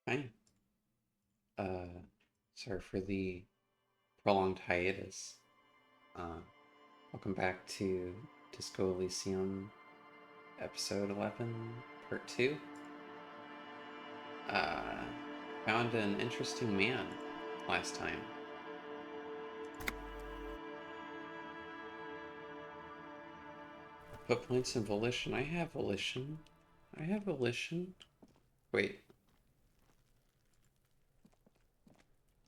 Hi. Uh, Sorry for the prolonged hiatus. Uh, Welcome back to Disco Elysium, episode 11, part 2. Uh, Found an interesting man last time. Put points in volition. I have volition. I have volition. Wait,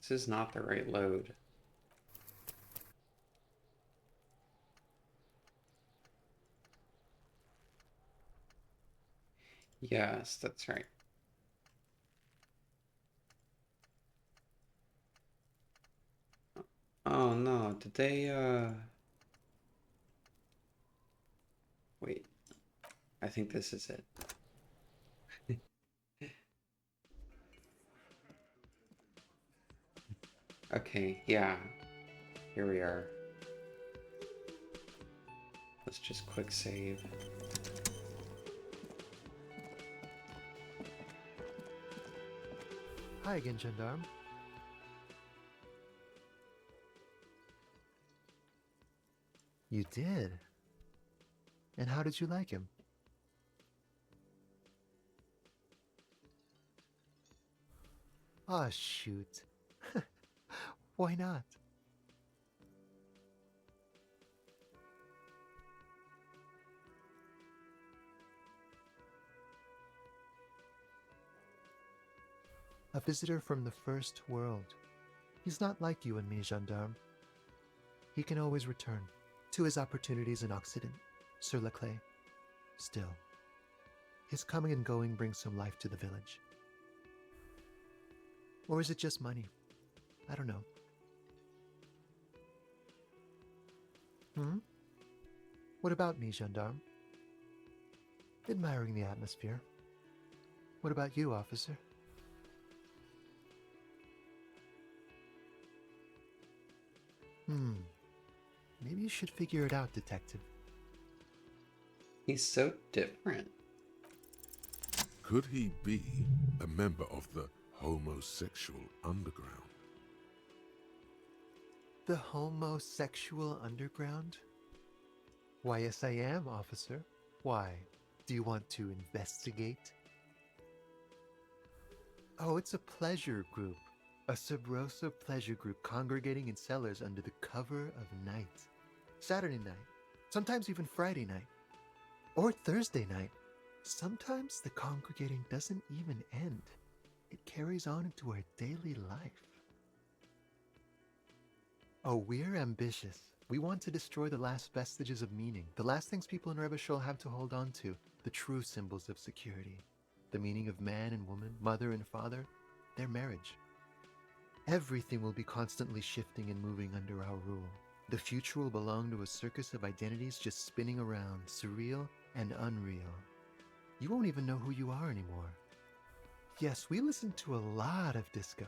this is not the right load. Yes, that's right. Oh no, did they, wait, I think this is it. Okay, yeah, here we are. Let's just quick save. Hi again, Gendarme. You did? And how did you like him? Ah, shoot. Why not? A visitor from the first world. He's not like you and me, Gendarme. He can always return to his opportunities in Occident, sur la clé. Still, his coming and going brings some life to the village. Or is it just money? I don't know. Hmm? What about me, Gendarme? Admiring the atmosphere. What about you, officer? Maybe you should figure it out, detective. He's so different. Could he be a member of the homosexual underground? The homosexual underground? Why, yes, I am, officer. Why? Do you want to investigate? Oh, it's a pleasure group. A sub rosa pleasure group congregating in cellars under the cover of night. Saturday night. Sometimes even Friday night. Or Thursday night. Sometimes the congregating doesn't even end. It carries on into our daily life. Oh, we're ambitious. We want to destroy the last vestiges of meaning, the last things people in Revachol have to hold on to, the true symbols of security, the meaning of man and woman, mother and father, their marriage. Everything will be constantly shifting and moving under our rule. The future will belong to a circus of identities just spinning around, surreal and unreal. You won't even know who you are anymore. Yes, we listen to a lot of disco.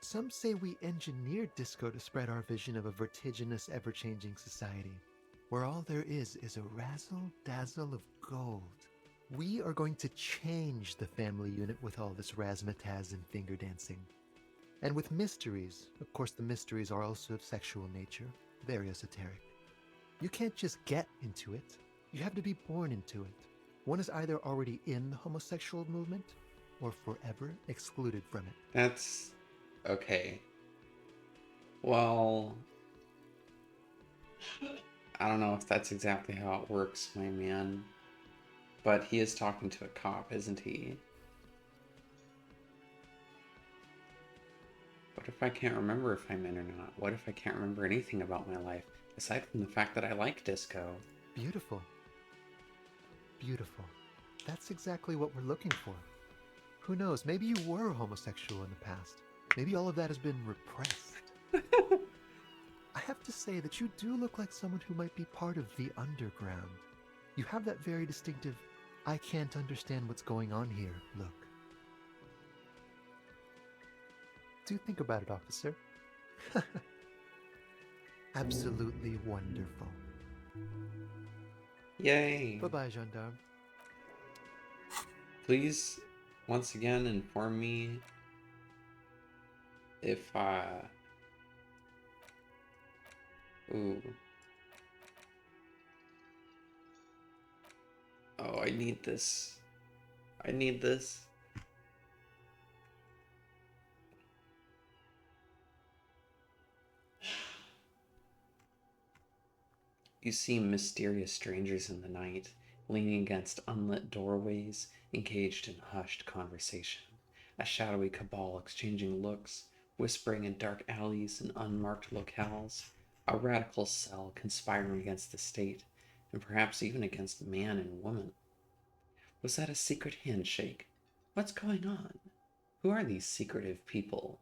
Some say we engineered disco to spread our vision of a vertiginous, ever-changing society, where all there is a razzle-dazzle of gold. We are going to change the family unit with all this razzmatazz and finger dancing. And with mysteries. Of course, the mysteries are also of sexual nature, very esoteric. You can't just get into it. You have to be born into it. One is either already in the homosexual movement or forever excluded from it. That's okay. Well, I don't know if that's exactly how it works, my man. But he is talking to a cop, isn't he? What if I can't remember if I'm in or not? What if I can't remember anything about my life, aside from the fact that I like disco? Beautiful. Beautiful. That's exactly what we're looking for. Who knows, maybe you were homosexual in the past. Maybe all of that has been repressed. I have to say that you do look like someone who might be part of the underground. You have that very distinctive, I can't understand what's going on here look. Do think about it, officer. Absolutely wonderful. Yay! Bye-bye, gendarme. Please once again inform me if ooh. Oh, I need this. I need this. You see mysterious strangers in the night, leaning against unlit doorways, engaged in hushed conversation. A shadowy cabal exchanging looks, whispering in dark alleys and unmarked locales. A radical cell conspiring against the state, and perhaps even against man and woman. Was that a secret handshake? What's going on? Who are these secretive people?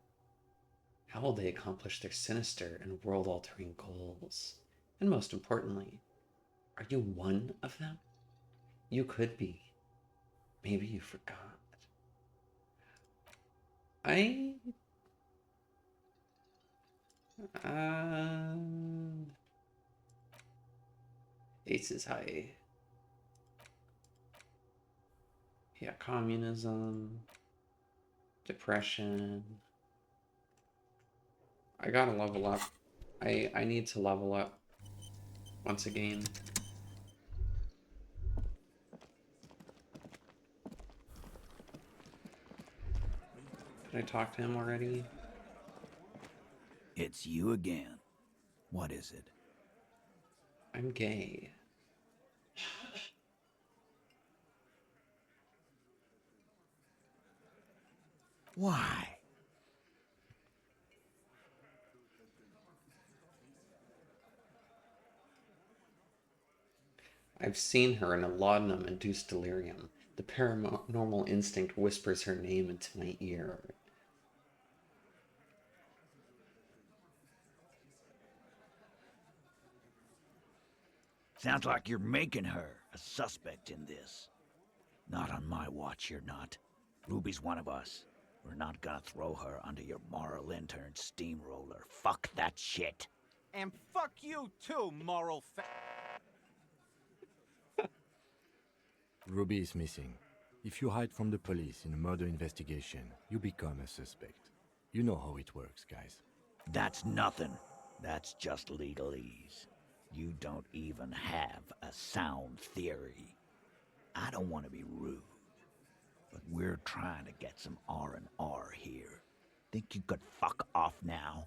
How will they accomplish their sinister and world-altering goals? And most importantly, are you one of them? You could be. Maybe you forgot. I... Uh... Ace is high. Yeah, communism. Depression. I gotta level up. I need to level up once again. Did I talk to him already? It's you again. What is it? I'm gay. Why? I've seen her in a laudanum-induced delirium. The paranormal instinct whispers her name into my ear. Sounds like you're making her a suspect in this. Not on my watch, you're not. Ruby's one of us. We're not gonna throw her under your moral intern steamroller. Fuck that shit. And fuck you too, moral Ruby is missing. If you hide from the police in a murder investigation, you become a suspect. You know how it works, guys. That's nothing. That's just legalese. You don't even have a sound theory. I don't want to be rude, but we're trying to get some R&R here. Think you could fuck off now?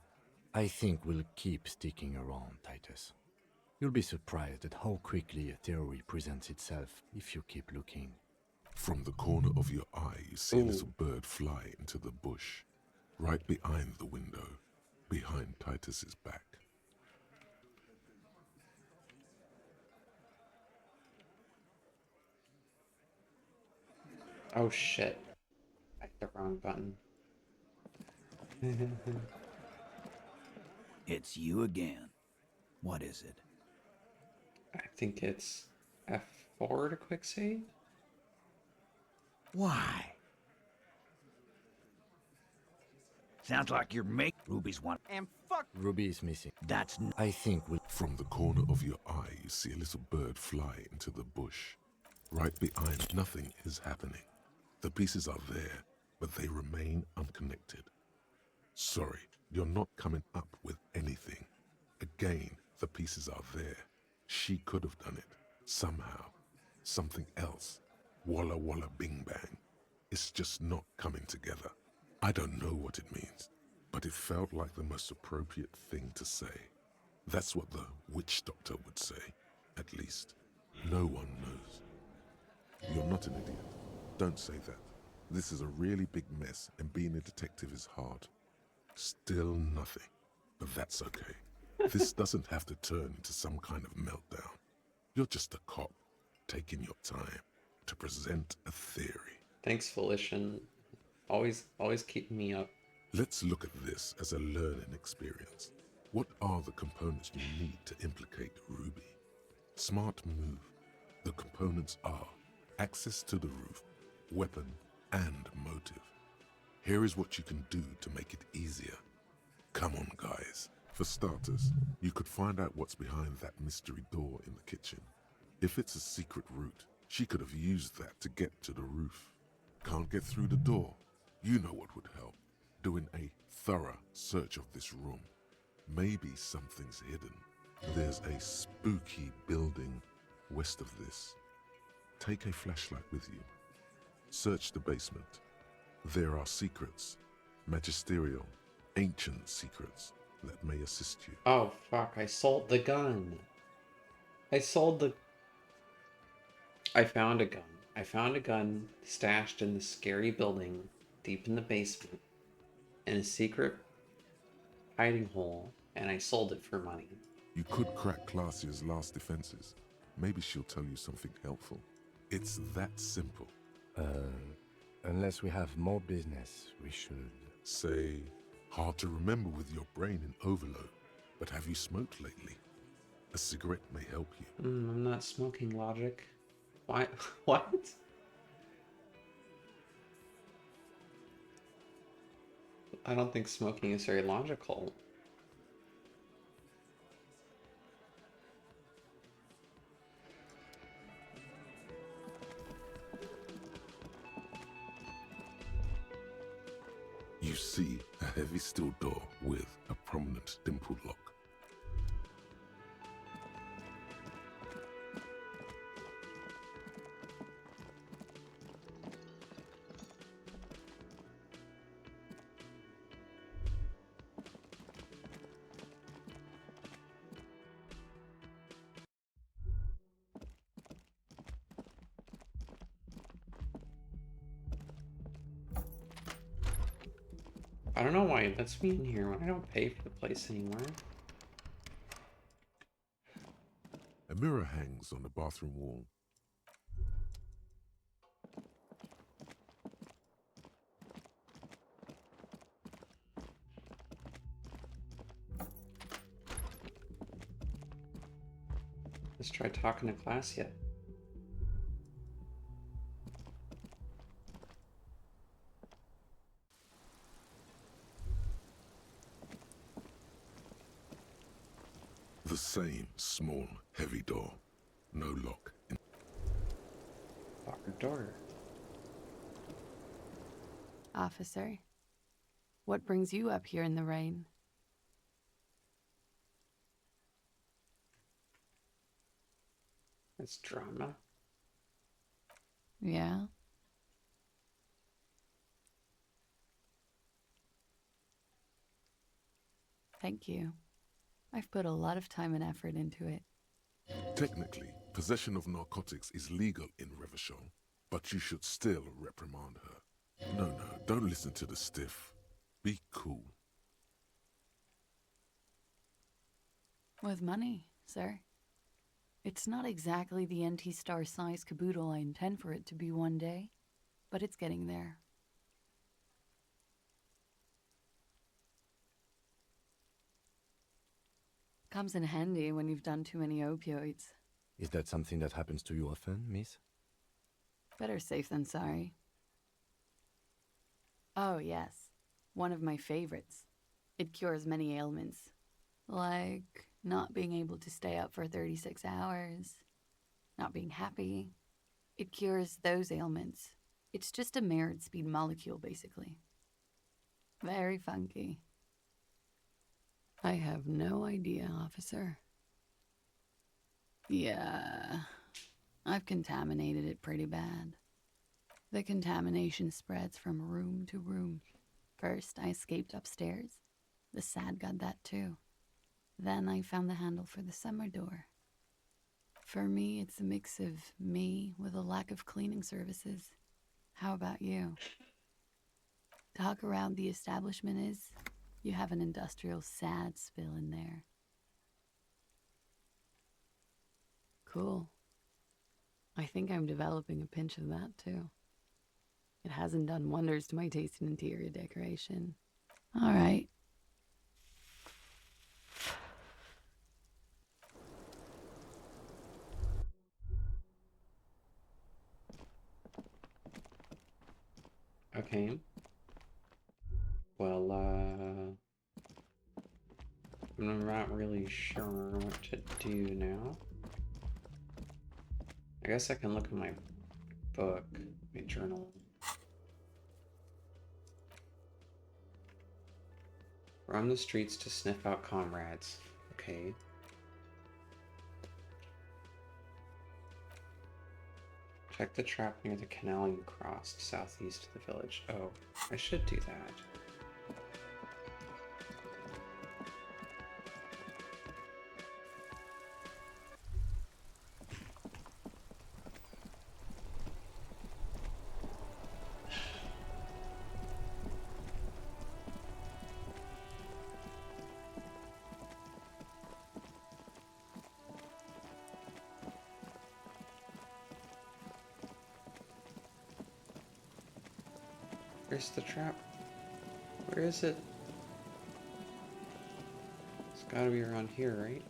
I think we'll keep sticking around, Titus. You'll be surprised at how quickly a theory presents itself if you keep looking. From the corner of your eye, you see a little bird fly into the bush, right behind the window, behind Titus's back. Oh shit. I hit the wrong button. It's you again. What is it? I think it's F4 to quick save? Why? Sounds like you're Ruby's one. And fuck Ruby is missing. That's I think we'll... From the corner of your eye, you see a little bird fly into the bush. Right behind, nothing is happening. The pieces are there, but they remain unconnected. Sorry, you're not coming up with anything. Again, the pieces are there. She could have done it. Somehow. Something else. Walla walla bing bang. It's just not coming together. I don't know what it means, but it felt like the most appropriate thing to say. That's what the witch doctor would say. At least, no one knows. You're not an idiot. Don't say that. This is a really big mess, and being a detective is hard. Still nothing. But that's okay. This doesn't have to turn into some kind of meltdown. You're just a cop, taking your time to present a theory. Thanks, Felician. Always keeping me up. Let's look at this as a learning experience. What are the components you need to implicate Ruby? Smart move. The components are access to the roof, weapon, and motive. Here is what you can do to make it easier. Come on, guys. For starters, you could find out what's behind that mystery door in the kitchen. If it's a secret route, she could have used that to get to the roof. Can't get through the door? You know what would help. Doing a thorough search of this room. Maybe something's hidden. There's a spooky building west of this. Take a flashlight with you. Search the basement. There are secrets, magisterial, ancient secrets that may assist you. Oh, fuck. I sold the gun. I found a gun. I found a gun stashed in the scary building deep in the basement in a secret hiding hole, and I sold it for money. You could crack Classia's last defenses. Maybe she'll tell you something helpful. It's that simple. Unless we have more business, we should. Say, hard to remember with your brain in overload, but have you smoked lately? A cigarette may help you. I'm not smoking, Logic. Why? What? I don't think smoking is very logical. You see a heavy steel door with a prominent dimpled lock. I don't know why it lets me in here when I don't pay for the place anymore. A mirror hangs on the bathroom wall. Let's try talking to Classia. The same small, heavy door. No lock. Barred door. Officer, what brings you up here in the rain? It's drama. Yeah? Thank you. I've put a lot of time and effort into it. Technically, possession of narcotics is legal in Revachol, but you should still reprimand her. No, don't listen to the stiff. Be cool. With money, sir. It's not exactly the NT-star size caboodle I intend for it to be one day, but it's getting there. Comes in handy when you've done too many opioids. Is that something that happens to you often, miss? Better safe than sorry. Oh, yes. One of my favorites. It cures many ailments. Like not being able to stay up for 36 hours. Not being happy. It cures those ailments. It's just a mirrored speed molecule, basically. Very funky. I have no idea, officer. Yeah, I've contaminated it pretty bad. The contamination spreads from room to room. First, I escaped upstairs. The SAD got that too. Then I found the handle for the summer door. For me, it's a mix of me with a lack of cleaning services. How about you? Talk around the establishment is, you have an industrial SAD spill in there. Cool. I think I'm developing a pinch of that too. It hasn't done wonders to my taste in interior decoration. All right. Okay. Well, I'm not really sure what to do now. I guess I can look at my book, my journal. Roam the streets to sniff out comrades. Okay. Check the trap near the canal you crossed, southeast of the village. Oh, I should do that. Where's the trap? Where is it? It's gotta be around here, right?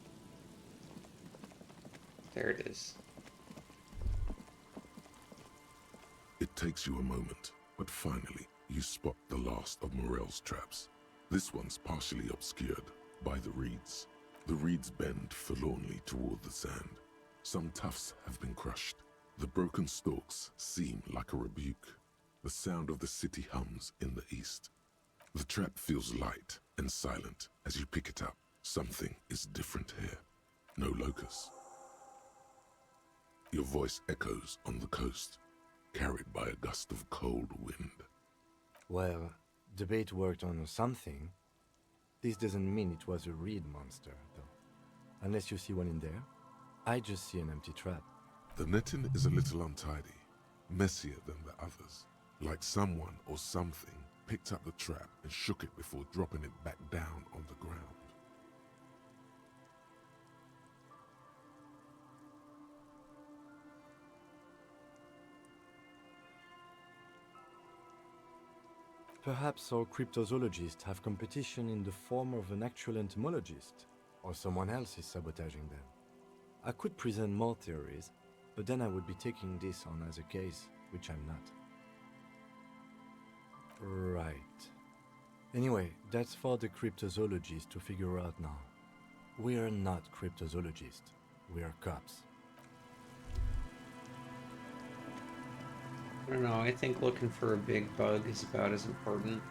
There it is. It takes you a moment, but finally you spot the last of Morel's traps. This one's partially obscured by the reeds. The reeds bend forlornly toward the sand. Some tufts have been crushed. The broken stalks seem like a rebuke. The sound of the city hums in the east. The trap feels light and silent as you pick it up. Something is different here. No locust. Your voice echoes on the coast, carried by a gust of cold wind. Well, the bait worked on something. This doesn't mean it was a reed monster, though. Unless you see one in there. I just see an empty trap. The netting is a little untidy, messier than the others. Like someone or something picked up the trap and shook it before dropping it back down on the ground. Perhaps our cryptozoologists have competition in the form of an actual entomologist, or someone else is sabotaging them. I could present more theories, but then I would be taking this on as a case, which I'm not. Right. Anyway, that's for the cryptozoologists to figure out now. We're not cryptozoologists. We're cops. I don't know, I think looking for a big bug is about as important.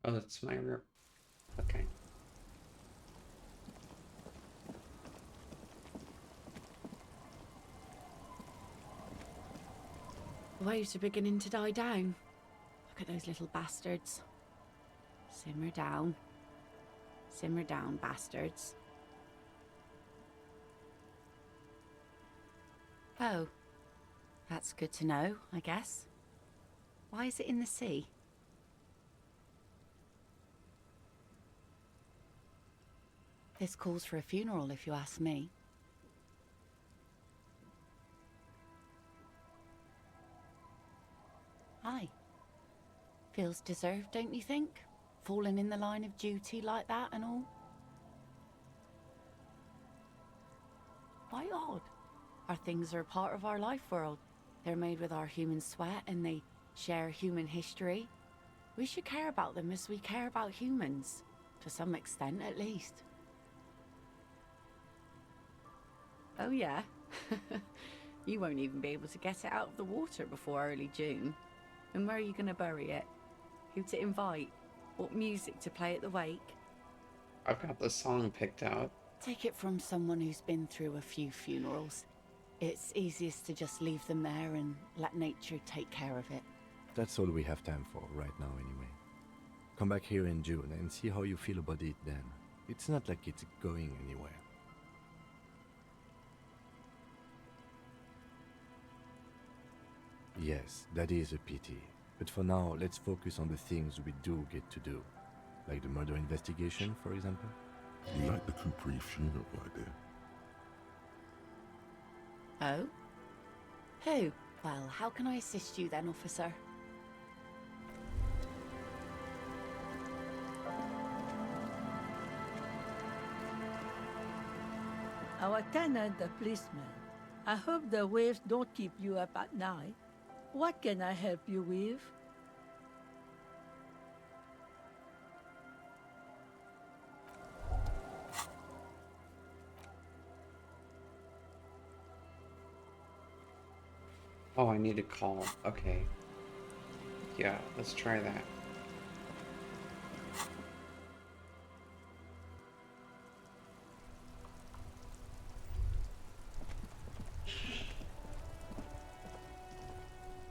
Oh, that's my room. Okay. The waves are beginning to die down. Look at those little bastards. Simmer down. Simmer down, bastards. Oh. That's good to know, I guess. Why is it in the sea? This calls for a funeral, if you ask me. Aye. Feels deserved, don't you think? Falling in the line of duty like that and all? Why odd? Our things are a part of our life world. They're made with our human sweat and they share human history. We should care about them as we care about humans. To some extent, at least. Oh yeah? You won't even be able to get it out of the water before early June. And where are you going to bury it? Who to invite? What music to play at the wake? I've got the song picked out. Take it from someone who's been through a few funerals. It's easiest to just leave them there and let nature take care of it. That's all we have time for right now anyway. Come back here in June and see how you feel about it then. It's not like it's going anywhere. Yes, that is a pity. But for now, let's focus on the things we do get to do. Like the murder investigation, for example. You like the Capri funeral idea? Oh? Who? Well, how can I assist you then, officer? our tenant, the policeman. I hope the waves don't keep you up at night. What can I help you with? Oh, I need to call. Okay. Yeah, let's try that.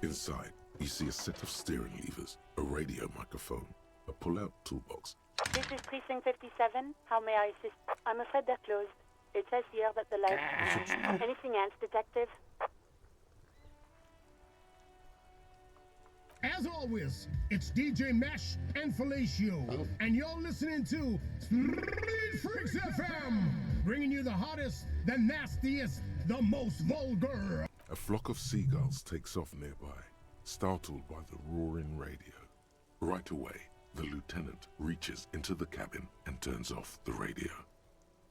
Inside, you see a set of steering levers, a radio microphone, a pull-out toolbox. This is Precinct 57. How may I assist? I'm afraid they're closed. It says here that the light... Anything else, Detective? As always, it's DJ Mesh and Felicio, and you're listening to Street Freaks FM, bringing you the hottest, the nastiest, the most vulgar. A flock of seagulls takes off nearby, startled by the roaring radio. Right away, the lieutenant reaches into the cabin and turns off the radio.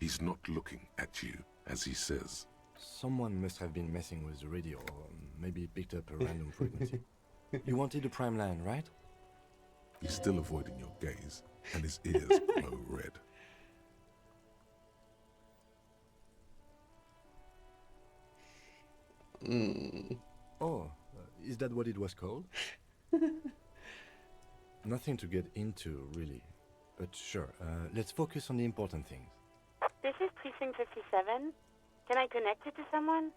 He's not looking at you as he says, Someone must have been messing with the radio, or maybe picked up a random frequency. You wanted a prime line, right? he's still avoiding your gaze, and his ears glow red. Oh, is that what it was called? Nothing to get into, really. But sure, let's focus on the important things. This is Precinct 57. Can I connect you to someone?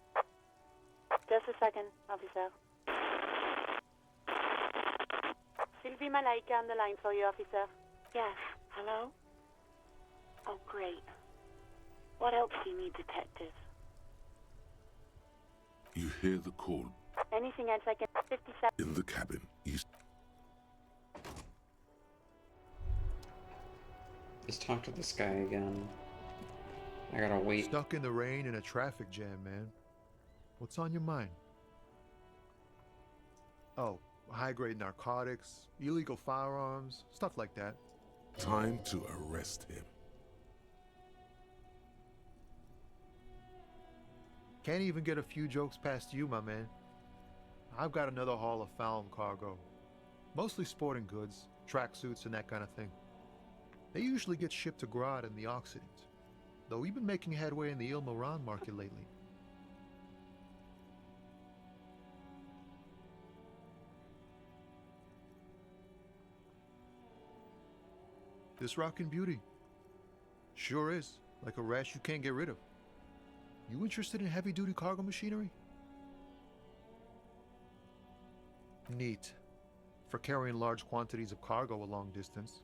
Just a second, officer. Sylvie Malaika on the line for you, officer. Yes, hello? Oh, great. What else do you need, detective? You hear the call. Anything else I can... 57... In the cabin, Let's talk to this guy again. I gotta wait. Stuck in the rain in a traffic jam, man. What's on your mind? Oh, high-grade narcotics, illegal firearms, stuff like that. Time to arrest him. Can't even get a few jokes past you, my man. I've got another haul of found cargo. Mostly sporting goods, tracksuits, and that kind of thing. They usually get shipped to Grodd in the Occident, though we've been making headway in the Il Moran market lately. This rockin' beauty. Sure is, like a rash you can't get rid of. You interested in heavy-duty cargo machinery? Neat. For carrying large quantities of cargo a long distance.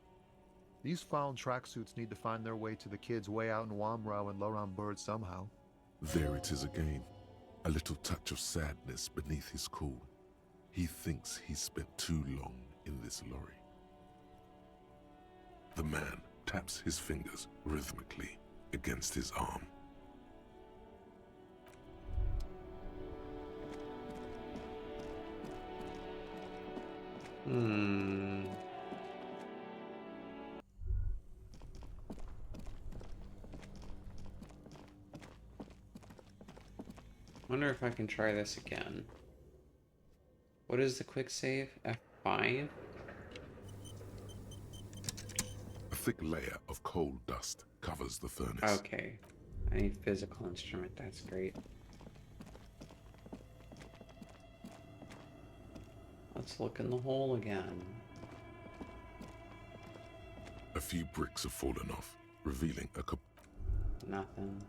These found tracksuits need to find their way to the kids way out in Wamrau and Laurent Bird somehow. There it is again. A little touch of sadness beneath his cool. He thinks he's spent too long in this lorry. The man taps his fingers rhythmically against his arm. Wonder if I can try this again. What is the quick save? F5? A thick layer of coal dust covers the furnace. Okay. I need physical instrument, that's great. Let's look in the hole again. A few bricks have fallen off, revealing a Nothing.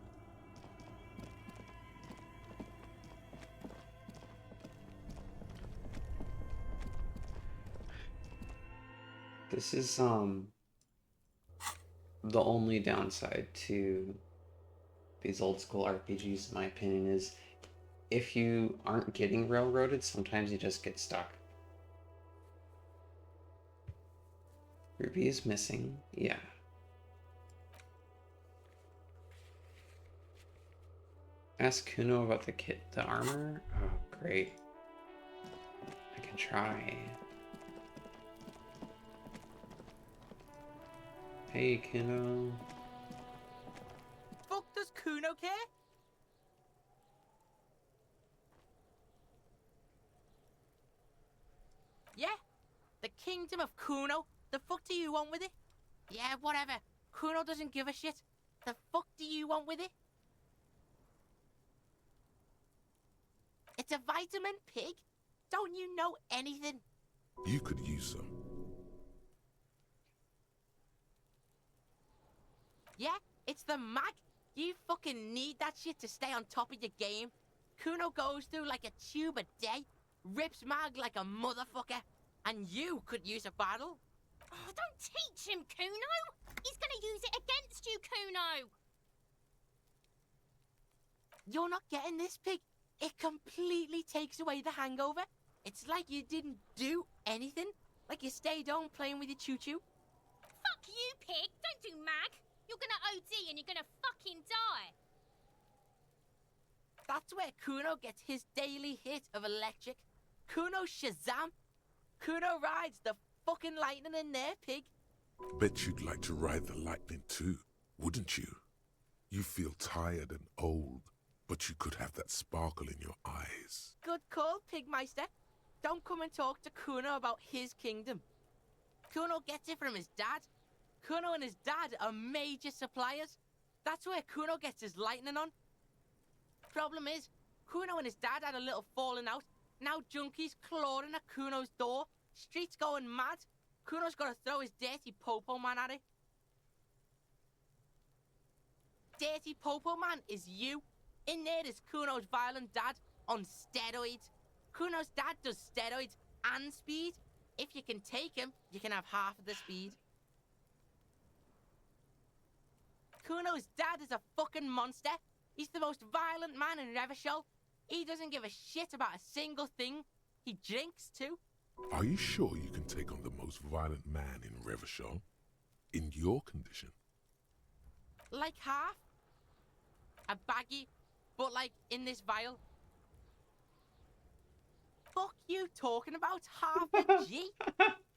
This is the only downside to these old school RPGs, in my opinion, is if you aren't getting railroaded, sometimes you just get stuck. Ruby is missing, yeah. Ask Kuno about the armor? Oh, great. I can try. Hey, Kuno. Fuck does Kuno care? Yeah? The kingdom of Kuno? The fuck do you want with it? Yeah, whatever. Kuno doesn't give a shit. The fuck do you want with it? It's a vitamin pig. Don't you know anything? You could use some. Yeah, it's the mag. You fucking need that shit to stay on top of your game. Kuno goes through like a tube a day, rips mag like a motherfucker, and you could use a battle. Oh, don't teach him, Kuno! He's gonna use it against you, Kuno! You're not getting this, pig. It completely takes away the hangover. It's like you didn't do anything. Like you stayed home playing with your choo-choo. Fuck you, pig! Don't do mag! You're gonna OD and you're gonna fucking die! That's where Kuno gets his daily hit of electric. Kuno Shazam. Kuno rides the fucking lightning in there, pig. Bet you'd like to ride the lightning too, wouldn't you? You feel tired and old, but you could have that sparkle in your eyes. Good call, Pigmeister. Don't come and talk to Kuno about his kingdom. Kuno gets it from his dad. Kuno and his dad are major suppliers. That's where Kuno gets his lightning on. Problem is, Kuno and his dad had a little falling out. Now junkies clawing at Kuno's door. Streets going mad. Kuno's got to throw his dirty popo man at it. Dirty popo man is you. In there is Kuno's violent dad on steroids. Kuno's dad does steroids and speed. If you can take him, you can have half of the speed. Kuno's dad is a fucking monster. He's the most violent man in Revachol. He doesn't give a shit about a single thing. He drinks too. Are you sure you can take on the most violent man in Revachol? In your condition? Like half. A baggy, but like in this vial. Fuck you talking about half a G?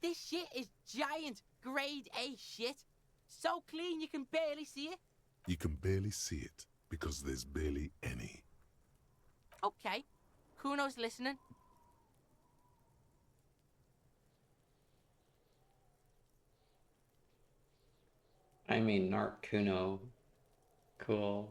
This shit is giant, grade A shit. So clean you can barely see it. You can barely see it because there's barely any. Okay, Kuno's listening. I mean, Narc Kuno. Cool.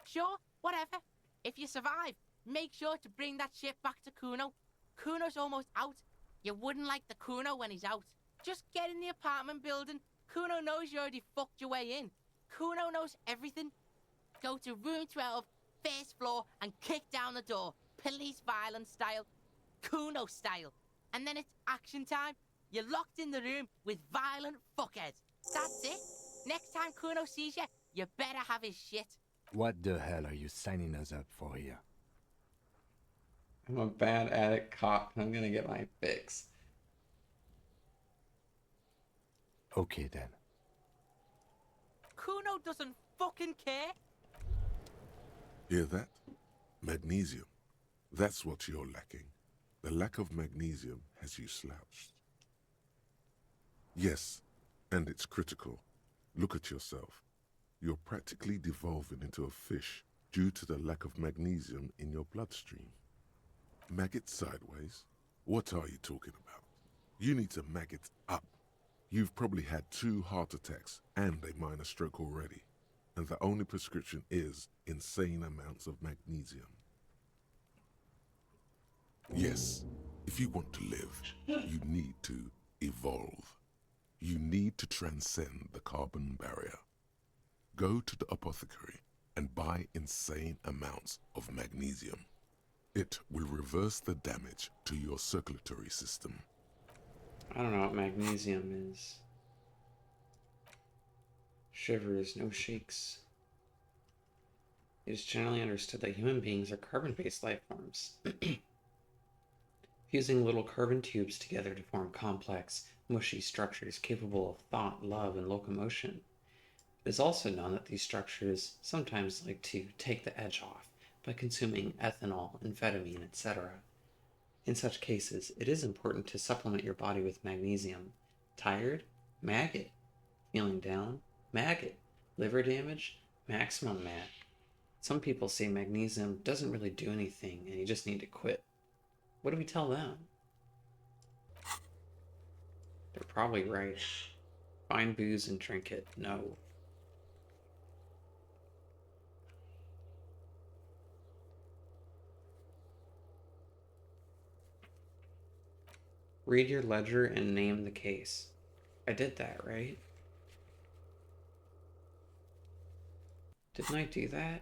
Sure, whatever. If you survive, make sure to bring that shit back to Kuno. Kuno's almost out. You wouldn't like the Kuno when he's out. Just get in the apartment building. Kuno knows you already fucked your way in. Kuno knows everything. Go to room 12, first floor, and kick down the door. Police violence style. Kuno style. And then it's action time. You're locked in the room with violent fuckheads. That's it. Next time Kuno sees you, you better have his shit. What the hell are you signing us up for here? I'm a bad addict cop and I'm gonna get my fix. Okay then. Kuno doesn't fucking care. Hear that? Magnesium. That's what you're lacking. The lack of magnesium has you slouched. Yes, and it's critical. Look at yourself. You're practically devolving into a fish due to the lack of magnesium in your bloodstream. Maggot sideways? What are you talking about? You need to maggot up. You've probably had 2 heart attacks and a minor stroke already, and the only prescription is insane amounts of magnesium. Yes, if you want to live, you need to evolve. You need to transcend the carbon barrier. Go to the apothecary and buy insane amounts of magnesium. It will reverse the damage to your circulatory system. I don't know what magnesium is. Shivers, no shakes. It is generally understood that human beings are carbon-based life forms. Fusing little carbon tubes together to form complex, mushy structures capable of thought, love, and locomotion. It is also known that these structures sometimes like to take the edge off by consuming ethanol, amphetamine, etc. In such cases, it is important to supplement your body with magnesium. Tired? Maggot. Feeling down? Maggot. Liver damage? Maximum mat. Some people say magnesium doesn't really do anything and you just need to quit. What do we tell them? They're probably right. Find booze and drink it. No. Read your ledger and name the case. I did that, right? Didn't I do that?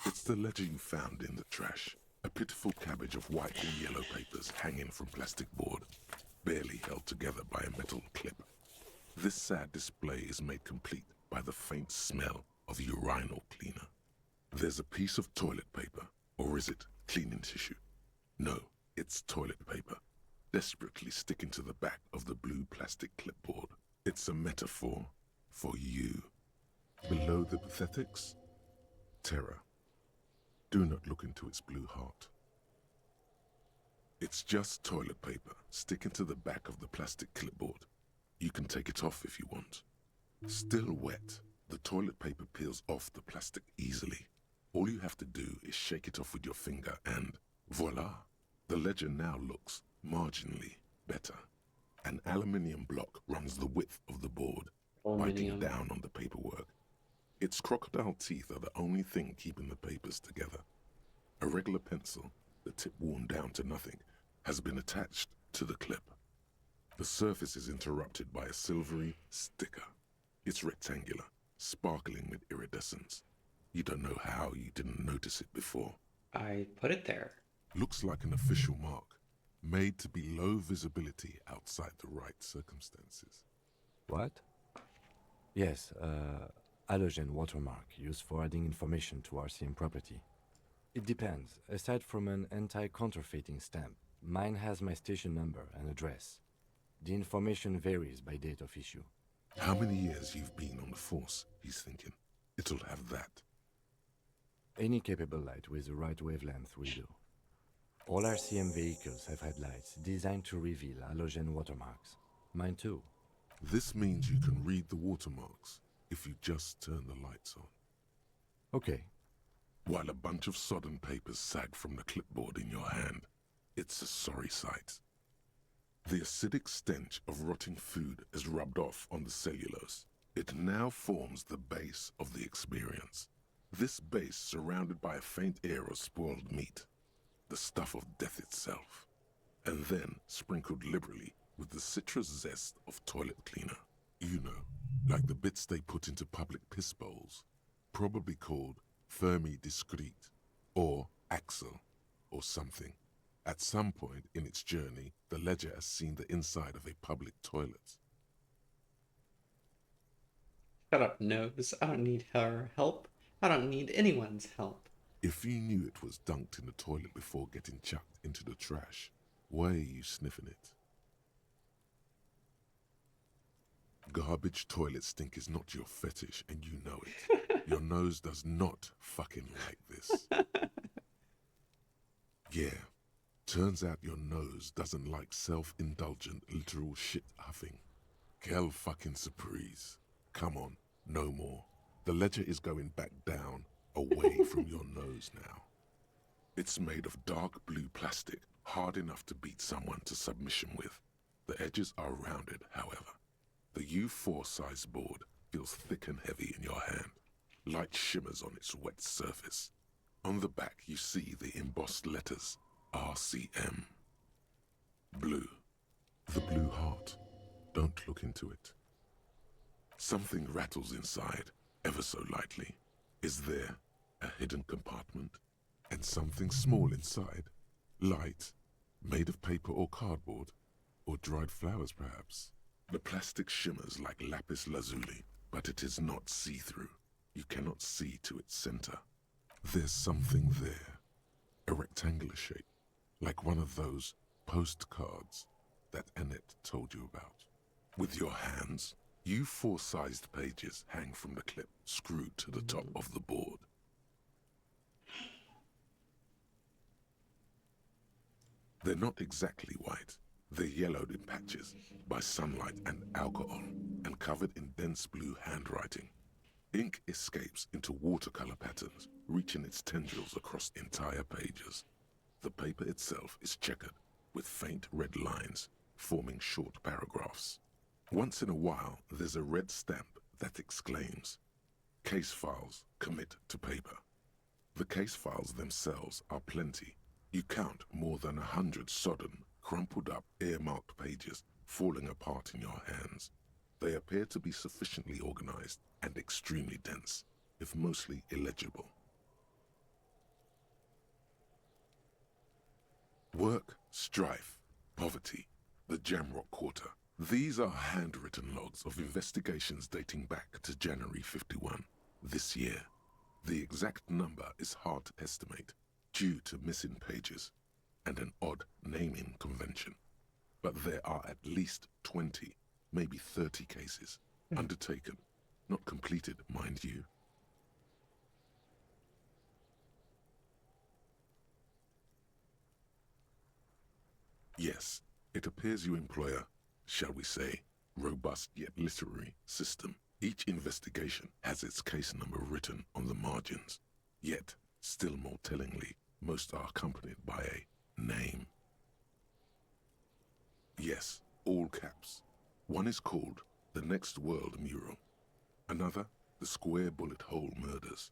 It's the ledger you found in the trash. A pitiful cabbage of white and yellow papers hanging from plastic board, barely held together by a metal clip. This sad display is made complete by the faint smell of urinal cleaner. There's a piece of toilet paper, or is it cleaning tissue? No, it's toilet paper, desperately sticking to the back of the blue plastic clipboard. It's a metaphor for you. Below the pathetics, terror. Do not look into its blue heart. It's just toilet paper sticking to the back of the plastic clipboard. You can take it off if you want. Still wet, the toilet paper peels off the plastic easily. All you have to do is shake it off with your finger and voila! The ledger now looks marginally better. An aluminium block runs the width of the board, biting down on the paperwork. Its crocodile teeth are the only thing keeping the papers together. A regular pencil, the tip worn down to nothing, has been attached to the clip. The surface is interrupted by a silvery sticker. It's rectangular, sparkling with iridescence. You don't know how you didn't notice it before. I put it there. Looks like an official mark, made to be low visibility outside the right circumstances. What? Yes, halogen watermark used for adding information to RCM property. It depends. Aside from an anti-counterfeiting stamp, mine has my station number and address. The information varies by date of issue. How many years you've been on the force, he's thinking. It'll have that. Any capable light with the right wavelength will do. All RCM vehicles have headlights designed to reveal halogen watermarks. Mine too. This means you can read the watermarks if you just turn the lights on. Okay. While a bunch of sodden papers sag from the clipboard in your hand, it's a sorry sight. The acidic stench of rotting food is rubbed off on the cellulose. It now forms the base of the experience. This base surrounded by a faint air of spoiled meat, the stuff of death itself, and then sprinkled liberally with the citrus zest of toilet cleaner. You know, like the bits they put into public piss bowls, probably called Fermi Discrete, or Axel, or something. At some point in its journey, the ledger has seen the inside of a public toilet. Shut up, Nose. I don't need her help. I don't need anyone's help. If you knew it was dunked in the toilet before getting chucked into the trash, why are you sniffing it? Garbage toilet stink is not your fetish, and you know it. Your nose does not fucking like this. Yeah, turns out your nose doesn't like self-indulgent literal shit huffing. Quelle fucking surprise. Come on, no more. The ledger is going back down, away from your nose now. It's made of dark blue plastic, hard enough to beat someone to submission with. The edges are rounded, however. The U4 size board feels thick and heavy in your hand. Light shimmers on its wet surface. On the back you see the embossed letters, RCM. Blue. The blue heart. Don't look into it. Something rattles inside, ever so lightly. Is there a hidden compartment? And something small inside? Light? Made of paper or cardboard? Or dried flowers, perhaps? The plastic shimmers like lapis lazuli, but it is not see-through. You cannot see to its center. There's something there. A rectangular shape, like one of those postcards that Annette told you about. With your hands, U4-sized pages hang from the clip screwed to the top of the board. They're not exactly white. They're yellowed in patches by sunlight and alcohol and covered in dense blue handwriting. Ink escapes into watercolor patterns, reaching its tendrils across entire pages. The paper itself is checkered with faint red lines, forming short paragraphs. Once in a while, there's a red stamp that exclaims, "Case files commit to paper." The case files themselves are plenty. You count more than 100 sodden, crumpled up, earmarked pages falling apart in your hands. They appear to be sufficiently organized and extremely dense, if mostly illegible. Work, strife, poverty, the Jamrock Quarter. These are handwritten logs of investigations dating back to January 51, this year. The exact number is hard to estimate due to missing pages and an odd naming convention. But there are at least 20, maybe 30 cases undertaken, not completed, mind you. Yes, it appears you employ a, shall we say, robust yet literary system. Each investigation has its case number written on the margins. Yet, still more tellingly, most are accompanied by a name. Yes, all caps. One is called The Next World Mural. Another, The Square Bullet Hole Murders.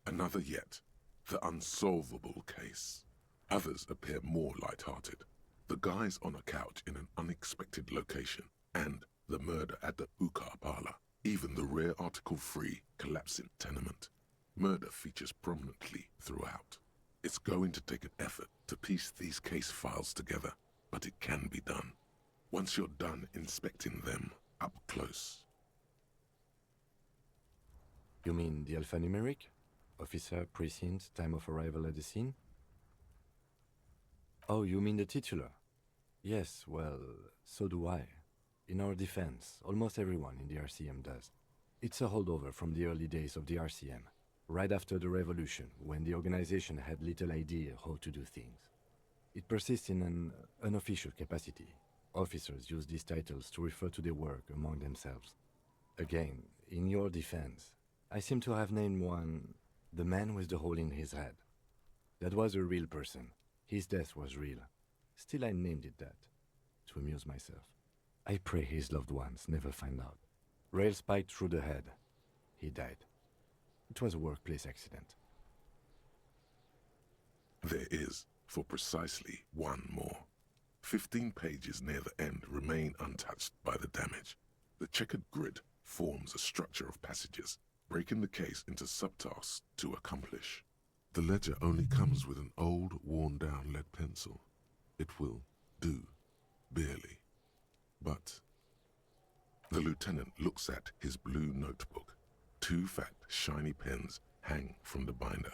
Another yet, The Unsolvable Case. Others appear more light-hearted. The guys on a couch in an unexpected location, and the murder at the Ukar Parlor. Even the rare article-free collapsing tenement. Murder features prominently throughout. It's going to take an effort to piece these case files together, but it can be done. Once you're done inspecting them up close. You mean the alphanumeric? Officer, precinct, time of arrival at the scene? Oh, you mean the titular? Yes, well, so do I. In our defense, almost everyone in the RCM does. It's a holdover from the early days of the RCM, right after the revolution, when the organization had little idea how to do things. It persists in an unofficial capacity. Officers use these titles to refer to their work among themselves. Again, in your defense, I seem to have named one the man with the hole in his head. That was a real person. His death was real. Still, I named it that, to amuse myself. I pray his loved ones never find out. Rail spiked through the head. He died. It was a workplace accident. There is, for precisely one more. 15 pages near the end remain untouched by the damage. The checkered grid forms a structure of passages, breaking the case into subtasks to accomplish. The ledger only comes with an old, worn-down lead pencil. It will do, barely. But the lieutenant looks at his blue notebook. 2 fat, shiny pens hang from the binder,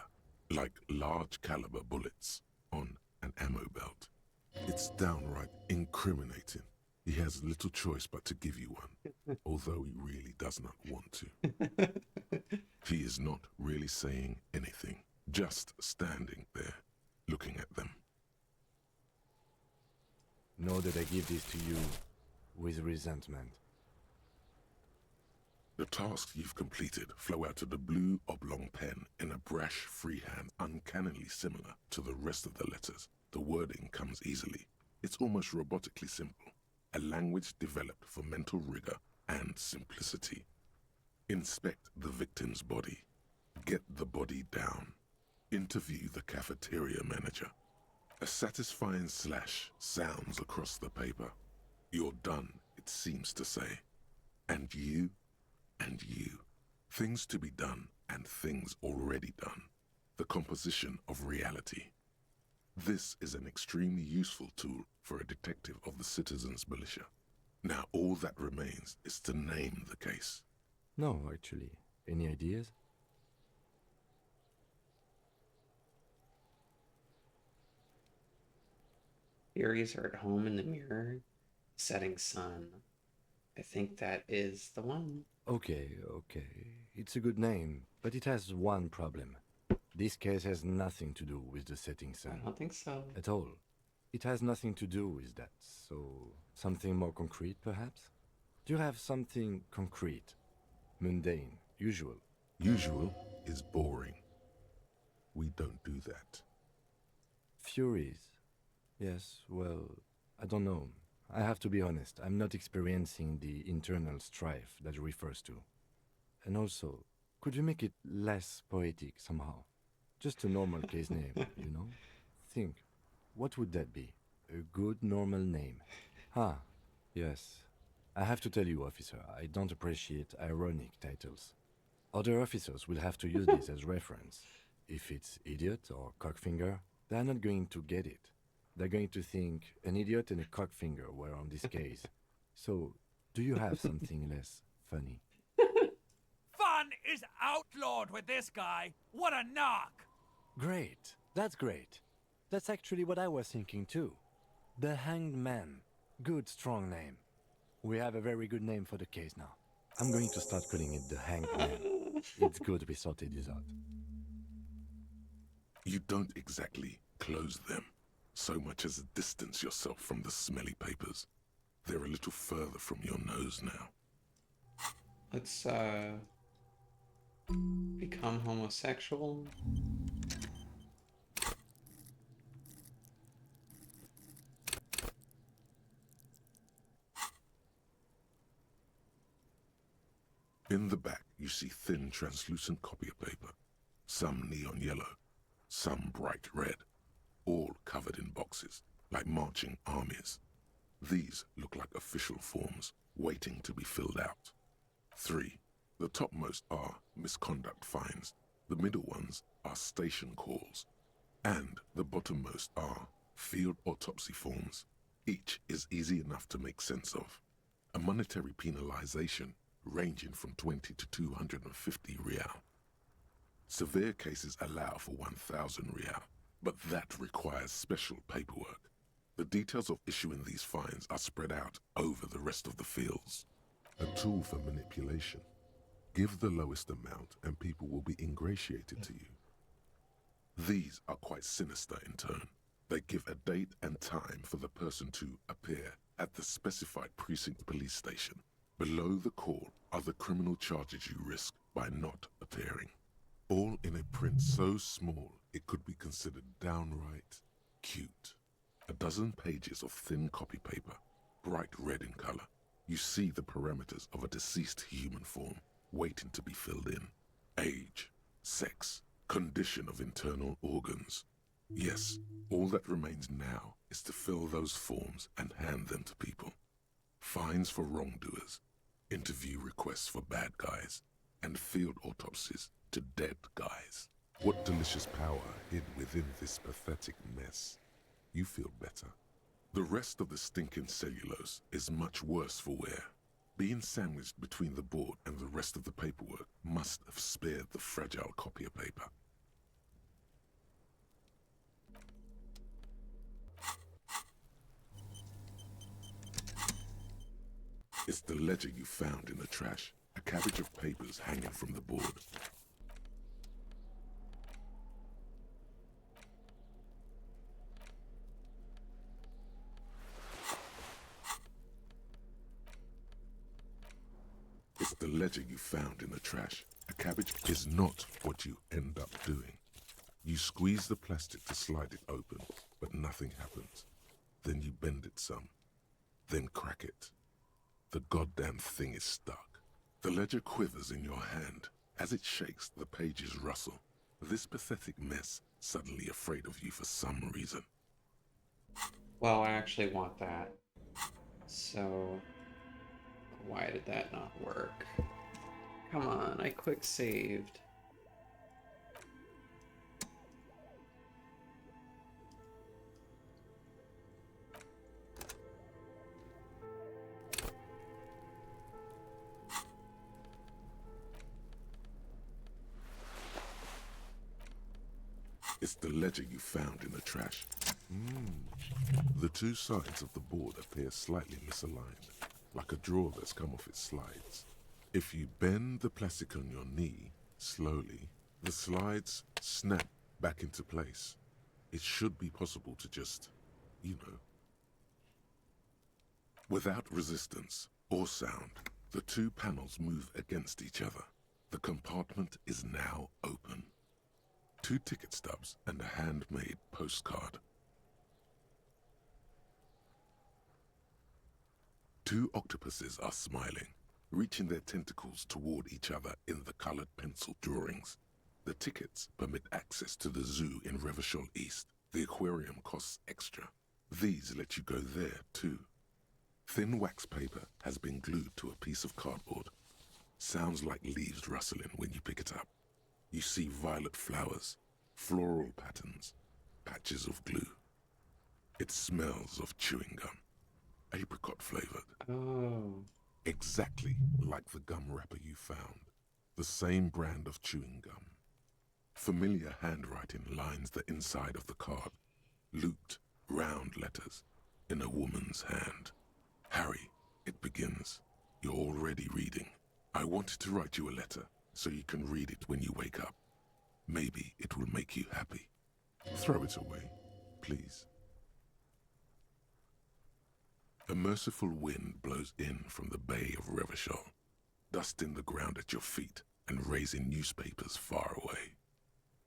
like large-caliber bullets on an ammo belt. It's downright incriminating. He has little choice but to give you one, although he really does not want to. He is not really saying anything, just standing there, looking at them. Know that I give this to you with resentment. The tasks you've completed flow out of the blue oblong pen in a brash freehand uncannily similar to the rest of the letters. The wording comes easily. It's almost robotically simple, a language developed for mental rigor and simplicity. Inspect the victim's body. Get the body down. Interview the cafeteria manager. A satisfying slash sounds across the paper. You're done, it seems to say. And you. Things to be done and things already done. The composition of reality. This is an extremely useful tool for a detective of the citizens' militia. Now all that remains is to name the case. No, actually. Any ideas? Theories are at home in the mirror, setting sun. I think that is the one. Okay. It's a good name, but it has one problem. This case has nothing to do with the setting sun. I don't think so. At all. It has nothing to do with that, so something more concrete, perhaps? Do you have something concrete, mundane, usual? Usual is boring. We don't do that. Furies? Yes, well, I don't know. I have to be honest, I'm not experiencing the internal strife that it refers to. And also, could you make it less poetic somehow? Just a normal case name, you know? Think, what would that be? A good normal name. Ah, yes. I have to tell you, officer, I don't appreciate ironic titles. Other officers will have to use this as reference. If it's idiot or cockfinger, they're not going to get it. They're going to think an idiot and a cockfinger were on this case. So, do you have something less funny? Fun is outlawed with this guy. What a knock! Great. That's great. That's actually what I was thinking too. The Hanged Man. Good, strong name. We have a very good name for the case now. I'm going to start calling it the Hanged Man. It's good we sorted this out. You don't exactly close them, so much as distance yourself from the smelly papers. They're a little further from your nose now. Let's, become homosexual. In the back, you see thin, translucent copy paper. Some neon yellow, some bright red, all covered in boxes, like marching armies. These look like official forms, waiting to be filled out. 3. The topmost are misconduct fines, the middle ones are station calls, and the bottommost are field autopsy forms. Each is easy enough to make sense of. A monetary penalization ranging from 20 to 250 real. Severe cases allow for 1,000 real, but that requires special paperwork. The details of issuing these fines are spread out over the rest of the fields. A tool for manipulation. Give the lowest amount and people will be ingratiated to you. These are quite sinister in turn. They give a date and time for the person to appear at the specified precinct police station. Below the call are the criminal charges you risk by not appearing. All in a print so small it could be considered downright cute. A dozen pages of thin copy paper, bright red in color. You see the parameters of a deceased human form waiting to be filled in. Age, sex, condition of internal organs. Yes, all that remains now is to fill those forms and hand them to people. Fines for wrongdoers, interview requests for bad guys, and field autopsies to dead guys. What delicious power hid within this pathetic mess. You feel better. The rest of the stinking cellulose is much worse for wear. Being sandwiched between the board and the rest of the paperwork must have spared the fragile copier paper. It's the ledger you found in the trash, a cabbage of papers hanging from the board. It's the ledger you found in the trash. A cabbage is not what you end up doing. You squeeze the plastic to slide it open, but nothing happens. Then you bend it some, then crack it. The goddamn thing is stuck. The ledger quivers in your hand. As it shakes, the pages rustle. This pathetic mess suddenly afraid of you for some reason. Well, I actually want that. So, why did that not work? Come on, I quick saved. It's the ledger you found in the trash. The two sides of the board appear slightly misaligned, like a drawer that's come off its slides. If you bend the plastic on your knee slowly, the slides snap back into place. It should be possible to just you know. Without resistance or sound, the two panels move against each other. The compartment is now open. 2 ticket stubs and a handmade postcard. 2 octopuses are smiling, reaching their tentacles toward each other in the colored pencil drawings. The tickets permit access to the zoo in Revachol East. The aquarium costs extra. These let you go there too. Thin wax paper has been glued to a piece of cardboard. Sounds like leaves rustling when you pick it up. You see violet flowers, floral patterns, patches of glue. It smells of chewing gum. Apricot flavored. Oh. Exactly like the gum wrapper you found. The same brand of chewing gum. Familiar handwriting lines the inside of the card. Looped, round letters in a woman's hand. Harry, it begins. You're already reading. I wanted to write you a letter so you can read it when you wake up. Maybe it will make you happy. Throw it away, please. A merciful wind blows in from the bay of Revachol, dusting the ground at your feet and raising newspapers far away.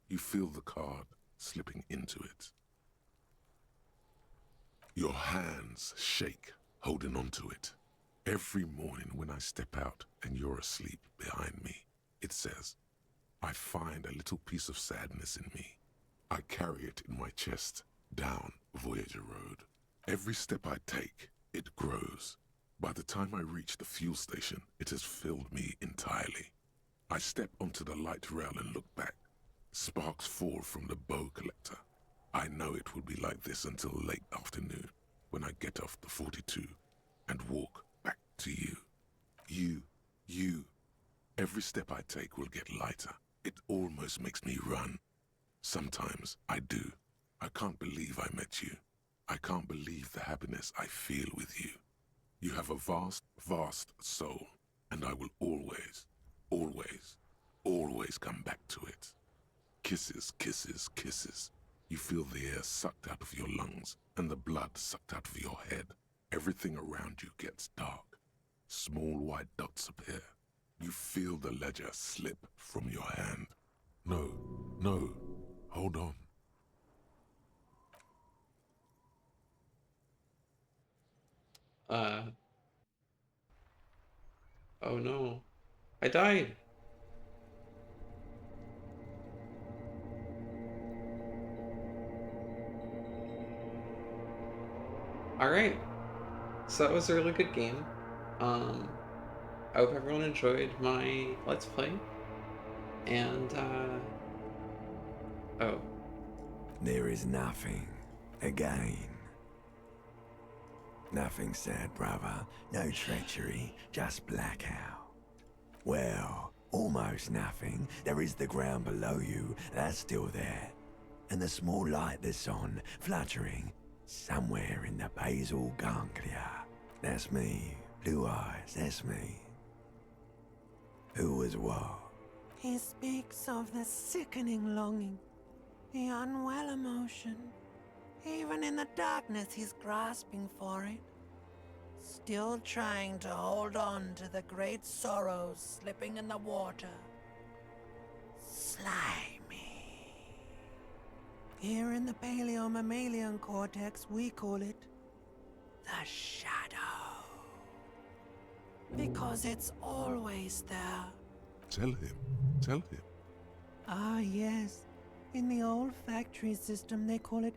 You feel the card slipping into it. Your hands shake, holding onto it. Every morning when I step out and you're asleep behind me, it says, I find a little piece of sadness in me. I carry it in my chest down Voyager Road. Every step I take, it grows. By the time I reach the fuel station, it has filled me entirely. I step onto the light rail and look back. Sparks fall from the bow collector. I know it will be like this until late afternoon, when I get off the 42 and walk back to you. You. Every step I take will get lighter. It almost makes me run. Sometimes I do. I can't believe I met you. I can't believe the happiness I feel with you. You have a vast, vast soul, and I will always, always, always come back to it. Kisses, kisses, kisses. You feel the air sucked out of your lungs and the blood sucked out of your head. Everything around you gets dark. Small white dots appear. You feel the ledger slip from your hand. No, hold on. Oh no. I died. Alright. So that was a really good game. I hope everyone enjoyed my Let's Play. And, oh. There is nothing. Again. Nothing sad, brother. No treachery, just blackout. Well, almost nothing. There is the ground below you, that's still there. And the small light that's on, fluttering, somewhere in the basal ganglia. That's me. Blue eyes, that's me. Who was what? He speaks of the sickening longing, the unwell emotion. Even in the darkness, he's grasping for it. Still trying to hold on to the great sorrows slipping in the water. Slimy. Here in the paleo-mammalian cortex, we call it the shadow. Because it's always there. Tell him. Ah, yes. In the olfactory system, they call it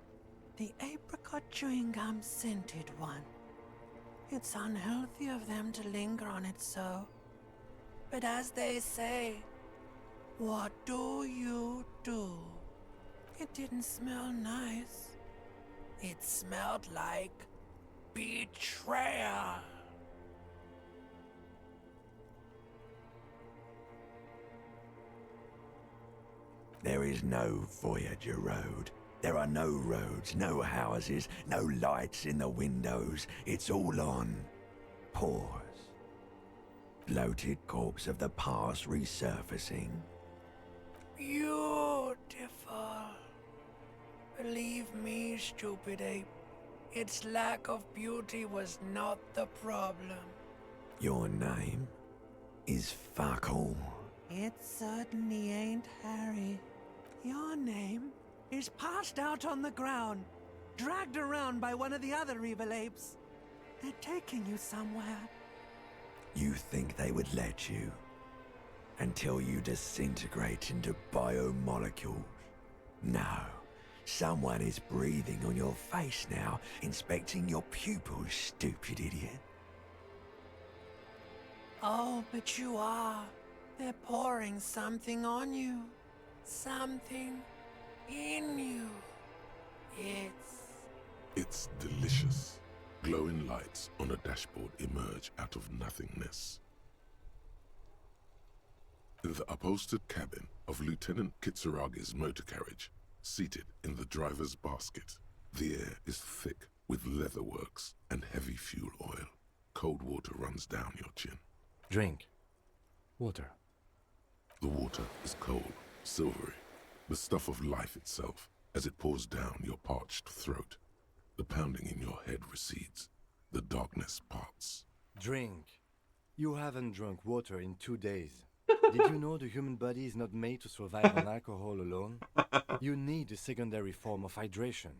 the apricot chewing gum scented one. It's unhealthy of them to linger on it so. But as they say, what do you do? It didn't smell nice. It smelled like betrayal. There is no Voyager Road. There are no roads, no houses, no lights in the windows. It's all on pause. Bloated corpse of the past resurfacing. Beautiful. Believe me, stupid ape, Its lack of beauty was not the problem. Your name is fuck all. It certainly ain't Harry. Your name is passed out on the ground, dragged around by one of the other evil apes. They're taking you somewhere. You think they would let you? Until you disintegrate into biomolecules? No. Someone is breathing on your face now, inspecting your pupils, stupid idiot. Oh, but you are. They're pouring something on you. Something in you. It's delicious. Glowing lights on a dashboard emerge out of nothingness. In the upholstered cabin of Lieutenant Kitsuragi's motor carriage, seated in the driver's basket, the air is thick with leatherworks and heavy fuel oil. Cold water runs down your chin. Drink. Water. The water is cold, silvery, the stuff of life itself, as it pours down your parched throat. The pounding in your head recedes. The darkness parts. Drink. You haven't drunk water in 2 days. Did you know the human body is not made to survive on alcohol alone? You need a secondary form of hydration.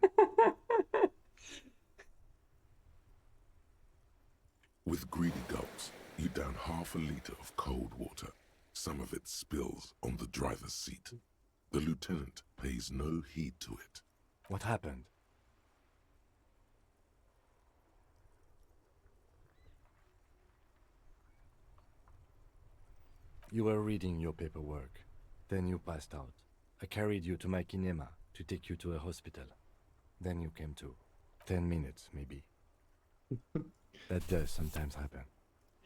With greedy gulps, you down half a liter of cold water. Some of it spills on the driver's seat. The lieutenant pays no heed to it. What happened? You were reading your paperwork. Then you passed out. I carried you to my kinema to take you to a hospital. Then you came to. 10 minutes, maybe. That does sometimes happen.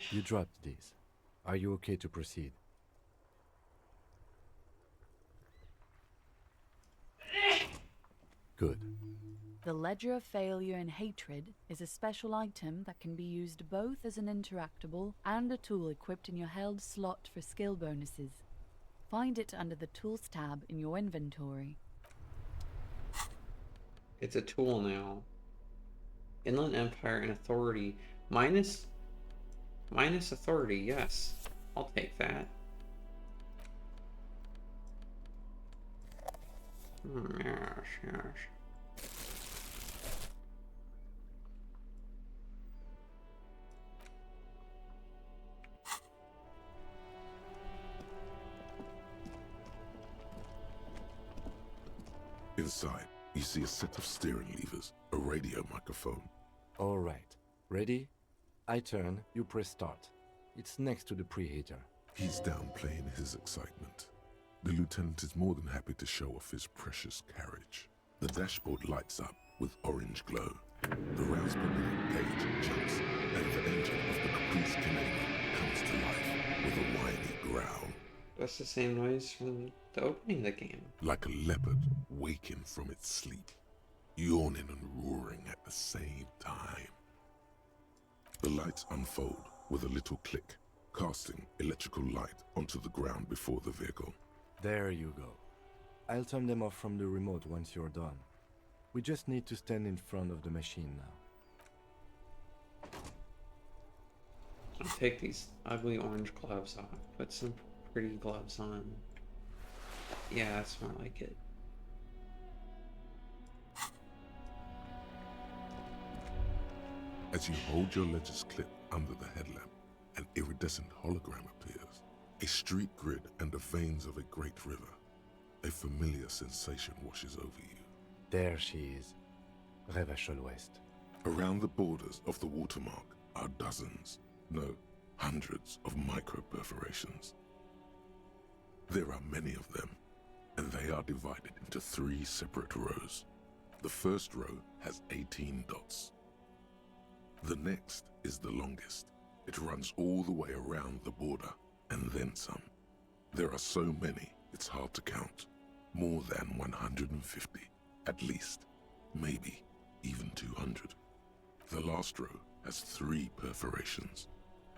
You dropped these. Are you okay to proceed? Good. The Ledger of Failure and Hatred is a special item that can be used both as an interactable and a tool equipped in your held slot for skill bonuses. Find it under the Tools tab in your inventory. It's a tool now. Inland Empire and Authority. Minus Authority, yes. I'll take that. Yes. Inside, you see a set of steering levers, a radio microphone. All right. Ready? I turn, you press start. It's next to the preheater. He's downplaying his excitement. The lieutenant is more than happy to show off his precious carriage. The dashboard lights up with orange glow. The rounds per minute gauge jumps, and the engine of the Caprice Canadian comes to life with a whiny growl. That's the same noise from the opening of the game. Like a leopard waking from its sleep, yawning and roaring at the same time. The lights unfold with a little click, casting electrical light onto the ground before the vehicle. There you go. I'll turn them off from the remote once you're done. We just need to stand in front of the machine now. I'll take these ugly orange gloves off. Put some pretty gloves on. Yeah, that's more like it. As you hold your ledger's clip under the headlamp, an iridescent hologram appears. A street grid and the veins of a great river. A familiar sensation washes over you. There she is. Revachol West. Around the borders of the watermark are dozens, no, hundreds of micro-perforations. There are many of them, and they are divided into 3 separate rows. The first row has 18 dots. The next is the longest. It runs all the way around the border, and then some. There are so many, it's hard to count. More than 150, at least. Maybe even 200. The last row has 3 perforations.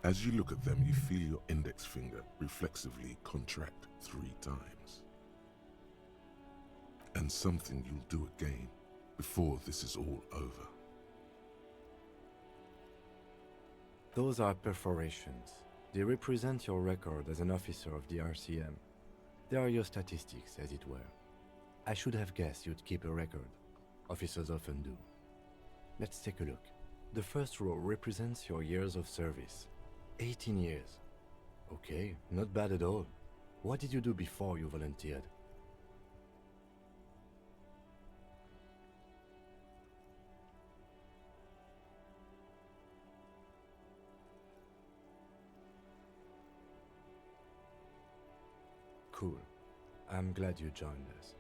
As you look at them, you feel your index finger reflexively contract 3 times. And something you'll do again before this is all over. Those are perforations. They represent your record as an officer of the RCM. They are your statistics, as it were. I should have guessed you'd keep a record. Officers often do. Let's take a look. The first row represents your years of service. 18 years. Okay, not bad at all. What did you do before you volunteered? Cool. I'm glad you joined us.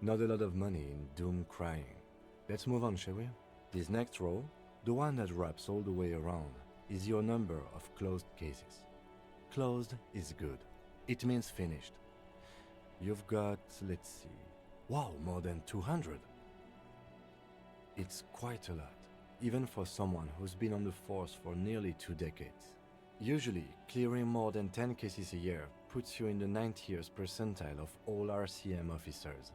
Not a lot of money in doom crying. Let's move on, shall we? This next row, the one that wraps all the way around, is your number of closed cases. Closed is good. It means finished. You've got, let's see, wow, more than 200. It's quite a lot, even for someone who's been on the force for nearly 2 decades. Usually, clearing more than 10 cases a year puts you in the 90th percentile of all RCM officers.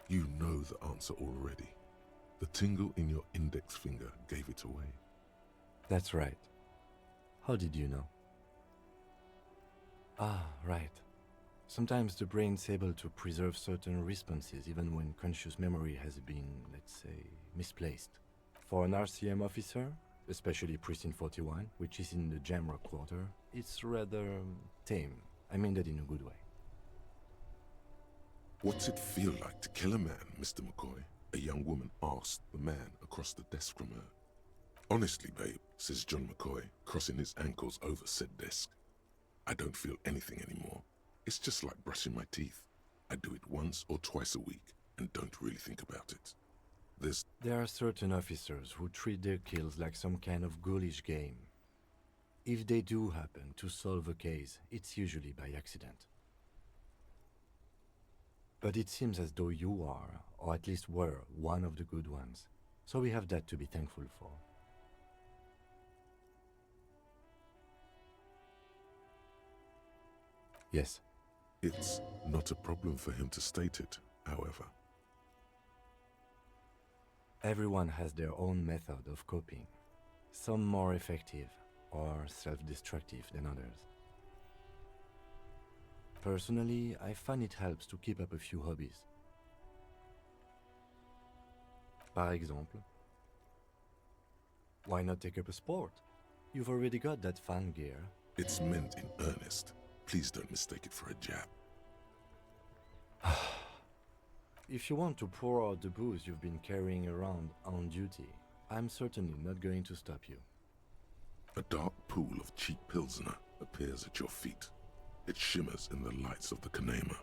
You know the answer already. The tingle in your index finger gave it away. That's right. How did you know? Ah, right. Sometimes the brain's able to preserve certain responses even when conscious memory has been, let's say, misplaced. For an RCM officer, especially Precinct 41, which is in the Jamrock Quarter, it's rather tame. I mean that in a good way. What's it feel like to kill a man, Mr. McCoy? A young woman asked the man across the desk from her. Honestly, babe, says John McCoy, crossing his ankles over said desk. I don't feel anything anymore. It's just like brushing my teeth. I do it once or twice a week and don't really think about it. There are certain officers who treat their kills like some kind of ghoulish game. If they do happen to solve a case, it's usually by accident. But it seems as though you are, or at least were, one of the good ones. So we have that to be thankful for. Yes. It's not a problem for him to state it, however. Everyone has their own method of coping. Some more effective or self-destructive than others. Personally, I find it helps to keep up a few hobbies. Par exemple, why not take up a sport? You've already got that fan gear. It's meant in earnest. Please don't mistake it for a jab. If you want to pour out the booze you've been carrying around on duty, I'm certainly not going to stop you. A dark pool of cheap Pilsner appears at your feet. It shimmers in the lights of the Kanema.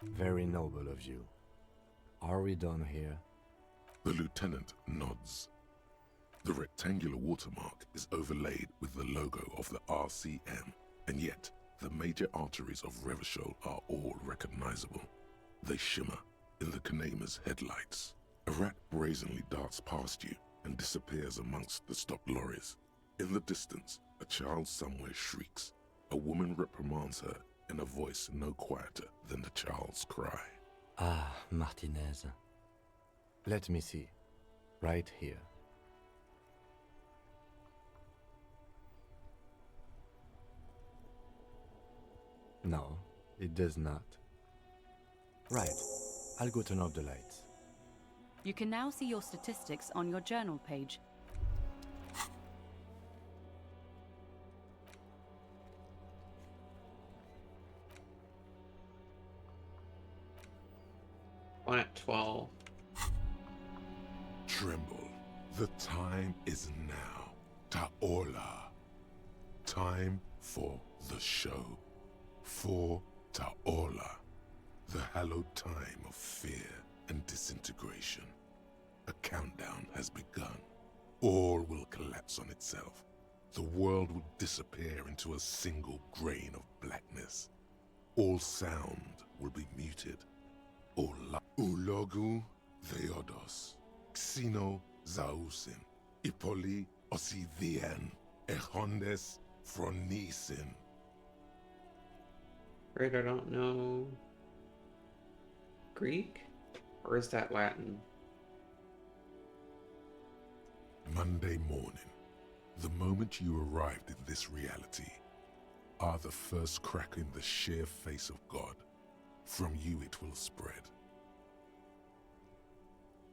Very noble of you. Are we done here? The lieutenant nods. The rectangular watermark is overlaid with the logo of the RCM, and yet the major arteries of Revachol are all recognizable. They shimmer in the Kanema's headlights. A rat brazenly darts past you and disappears amongst the stopped lorries. In the distance, a child somewhere shrieks. A woman reprimands her in a voice no quieter than the child's cry. Ah, Martinez. Let me see. Right here. No, it does not. Right. I'll go turn off the lights. You can now see your statistics on your journal page. At 12. Tremble. The time is now. Taola. Time for the show. For Taola. The hallowed time of fear and disintegration. A countdown has begun. All will collapse on itself. The world will disappear into a single grain of blackness. All sound will be muted. Ulogu theodos, xino zausin, ipoli osithien, echondes fronisin. Right, I don't know Greek? Or is that Latin? Monday morning, the moment you arrived in this reality, are the first crack in the sheer face of God. From you it will spread.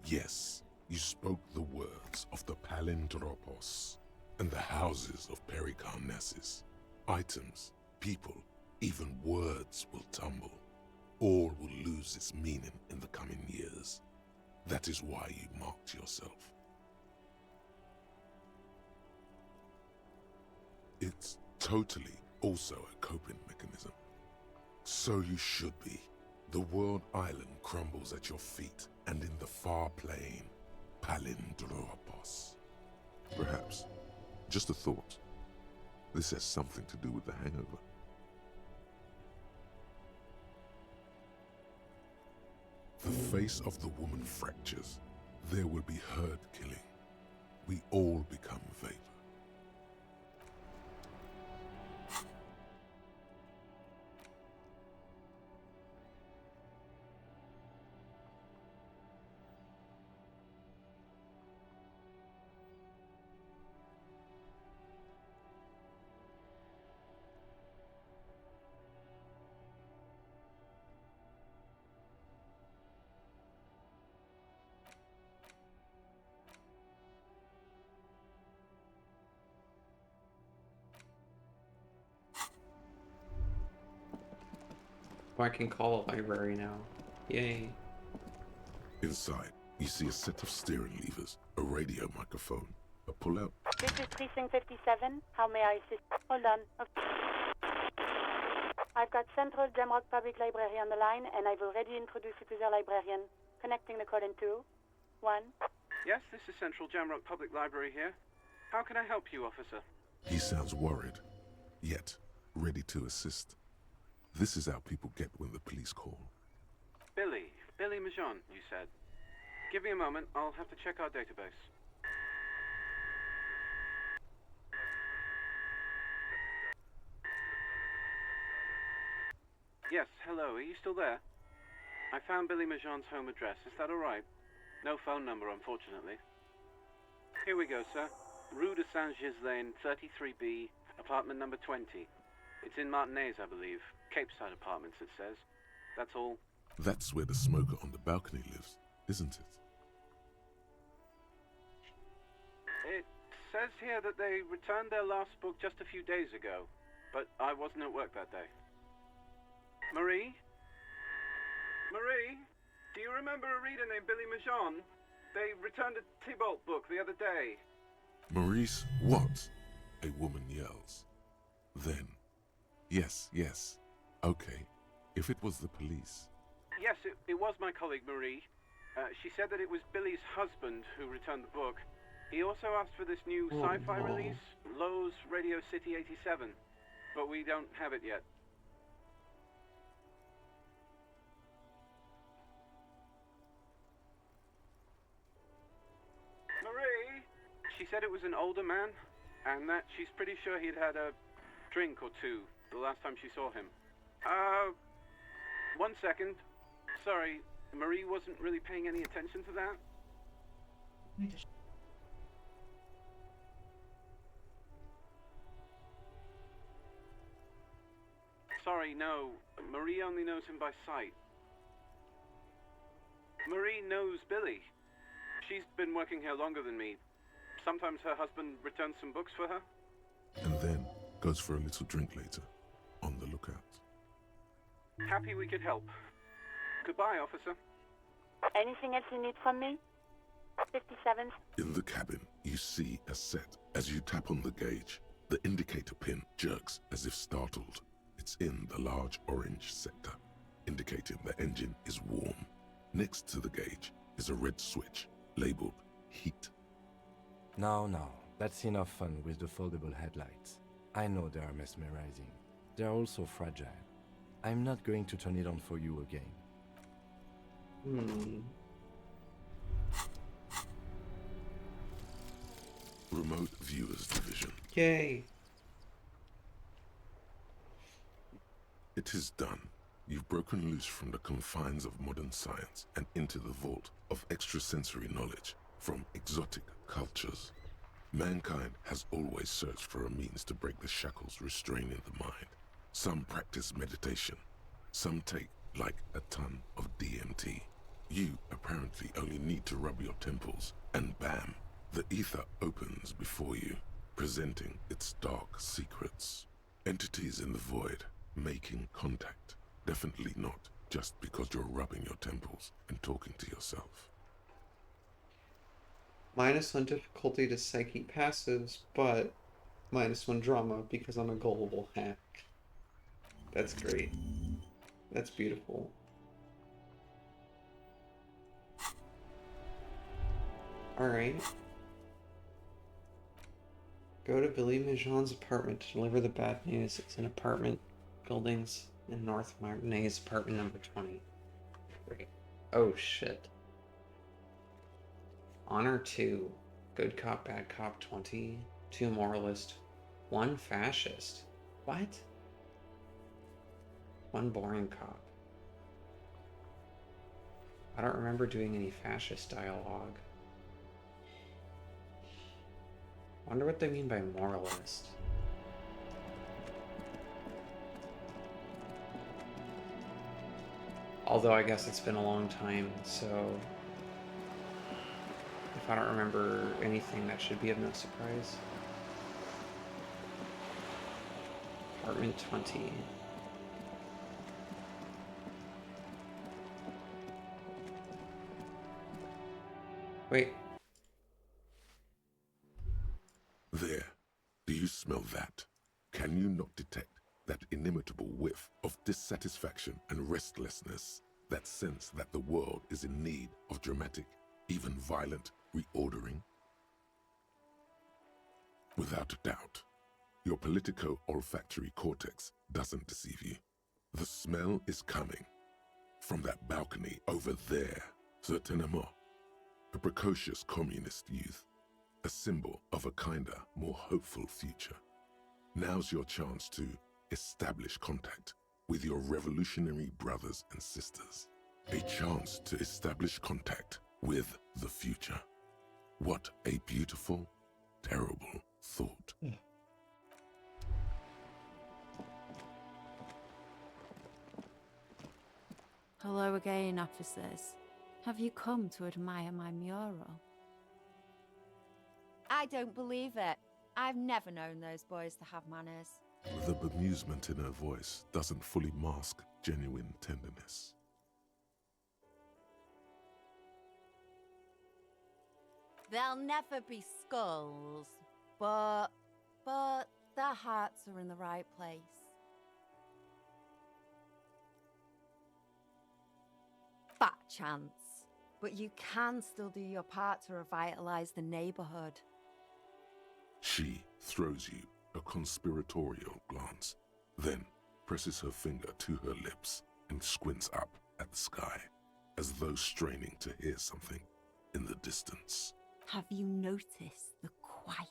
Yes, you spoke the words of the palindropos and the houses of Pericarnassus. Items, people, even words will tumble. All will lose its meaning in the coming years. That is why you marked yourself. It's totally also a coping mechanism. So you should be. The world island crumbles at your feet, and in the far plain, Palindropos. Perhaps, just a thought, this has something to do with the hangover. The face of the woman fractures. There will be herd killing. We all become vapor. Oh, I can call a library now. Yay. Inside, you see a set of steering levers, a radio microphone, a pull-out. This is Precinct 57. How may I assist? Hold on. Okay. I've got Central Jamrock Public Library on the line, and I've already introduced you to their librarian. Connecting the call in 2, 1. Yes, this is Central Jamrock Public Library here. How can I help you, officer? He sounds worried, yet ready to assist. This is how people get when the police call. Billy Majon, you said. Give me a moment, I'll have to check our database. Yes, hello, are you still there? I found Billy Majon's home address, is that alright? No phone number, unfortunately. Here we go, sir. Rue de Saint-Ghislain, 33B, apartment number 20. It's in Martinez, I believe. Cape Side Apartments, it says. That's all. That's where the smoker on the balcony lives, isn't it? It says here that they returned their last book just a few days ago, but I wasn't at work that day. Marie? Marie? Do you remember a reader named Billy Majon? They returned a Tybalt book the other day. Maurice, what? A woman yells. Then, yes. Okay, if it was the police. Yes, it was my colleague Marie. She said that it was Billy's husband who returned the book. He also asked for this new sci-fi release, Lowe's Radio City 87, but we don't have it yet. Marie! She said it was an older man, and that she's pretty sure he'd had a drink or two the last time she saw him. 1 second. Sorry, Marie wasn't really paying any attention to that. Sorry, no. Marie only knows him by sight. Marie knows Billy. She's been working here longer than me. Sometimes her husband returns some books for her. And then goes for a little drink later. On the lookout. Happy we could help. Goodbye, officer. Anything else you need from me? 57. In the cabin, you see a set. As you tap on the gauge, the indicator pin jerks as if startled. It's in the large orange sector, indicating the engine is warm. Next to the gauge is a red switch, labeled heat. Now, that's enough fun with the foldable headlights. I know they are mesmerizing. They are also fragile. I'm not going to turn it on for you again. Remote Viewers Division. Yay! It is done. You've broken loose from the confines of modern science and into the vault of extrasensory knowledge from exotic cultures. Mankind has always searched for a means to break the shackles restraining the mind. Some practice meditation. Some take like a ton of DMT. You apparently only need to rub your temples, and bam, the ether opens before you, presenting its dark secrets. Entities in the void, making contact. Definitely not just because you're rubbing your temples and talking to yourself. -1 difficulty to psychic passives, but -1 drama because I'm a gullible hack. That's great. That's beautiful. Alright. Go to Billy Mijon's apartment to deliver the bad news. It's in apartment buildings in North Martinez, apartment number 20. Great. Oh shit. Honor 2. Good cop, bad cop 20. 2 moralist. 1 fascist. What? 1 boring cop. I don't remember doing any fascist dialogue. Wonder what they mean by moralist. Although I guess it's been a long time, so if I don't remember anything, that should be of no surprise. Apartment 20. Wait. There. Do you smell that? Can you not detect that inimitable whiff of dissatisfaction and restlessness, that sense that the world is in need of dramatic, even violent reordering? Without a doubt, your politico-olfactory cortex doesn't deceive you. The smell is coming from that balcony over there, certainement. A precocious communist youth, a symbol of a kinder, more hopeful future. Now's your chance to establish contact with your revolutionary brothers and sisters. A chance to establish contact with the future. What a beautiful, terrible thought. Hello again, officers. Have you come to admire my mural? I don't believe it. I've never known those boys to have manners. The bemusement in her voice doesn't fully mask genuine tenderness. There'll never be skulls, but their hearts are in the right place. Fat chance. But you can still do your part to revitalize the neighborhood. She throws you a conspiratorial glance, then presses her finger to her lips and squints up at the sky, as though straining to hear something in the distance. Have you noticed the quiet?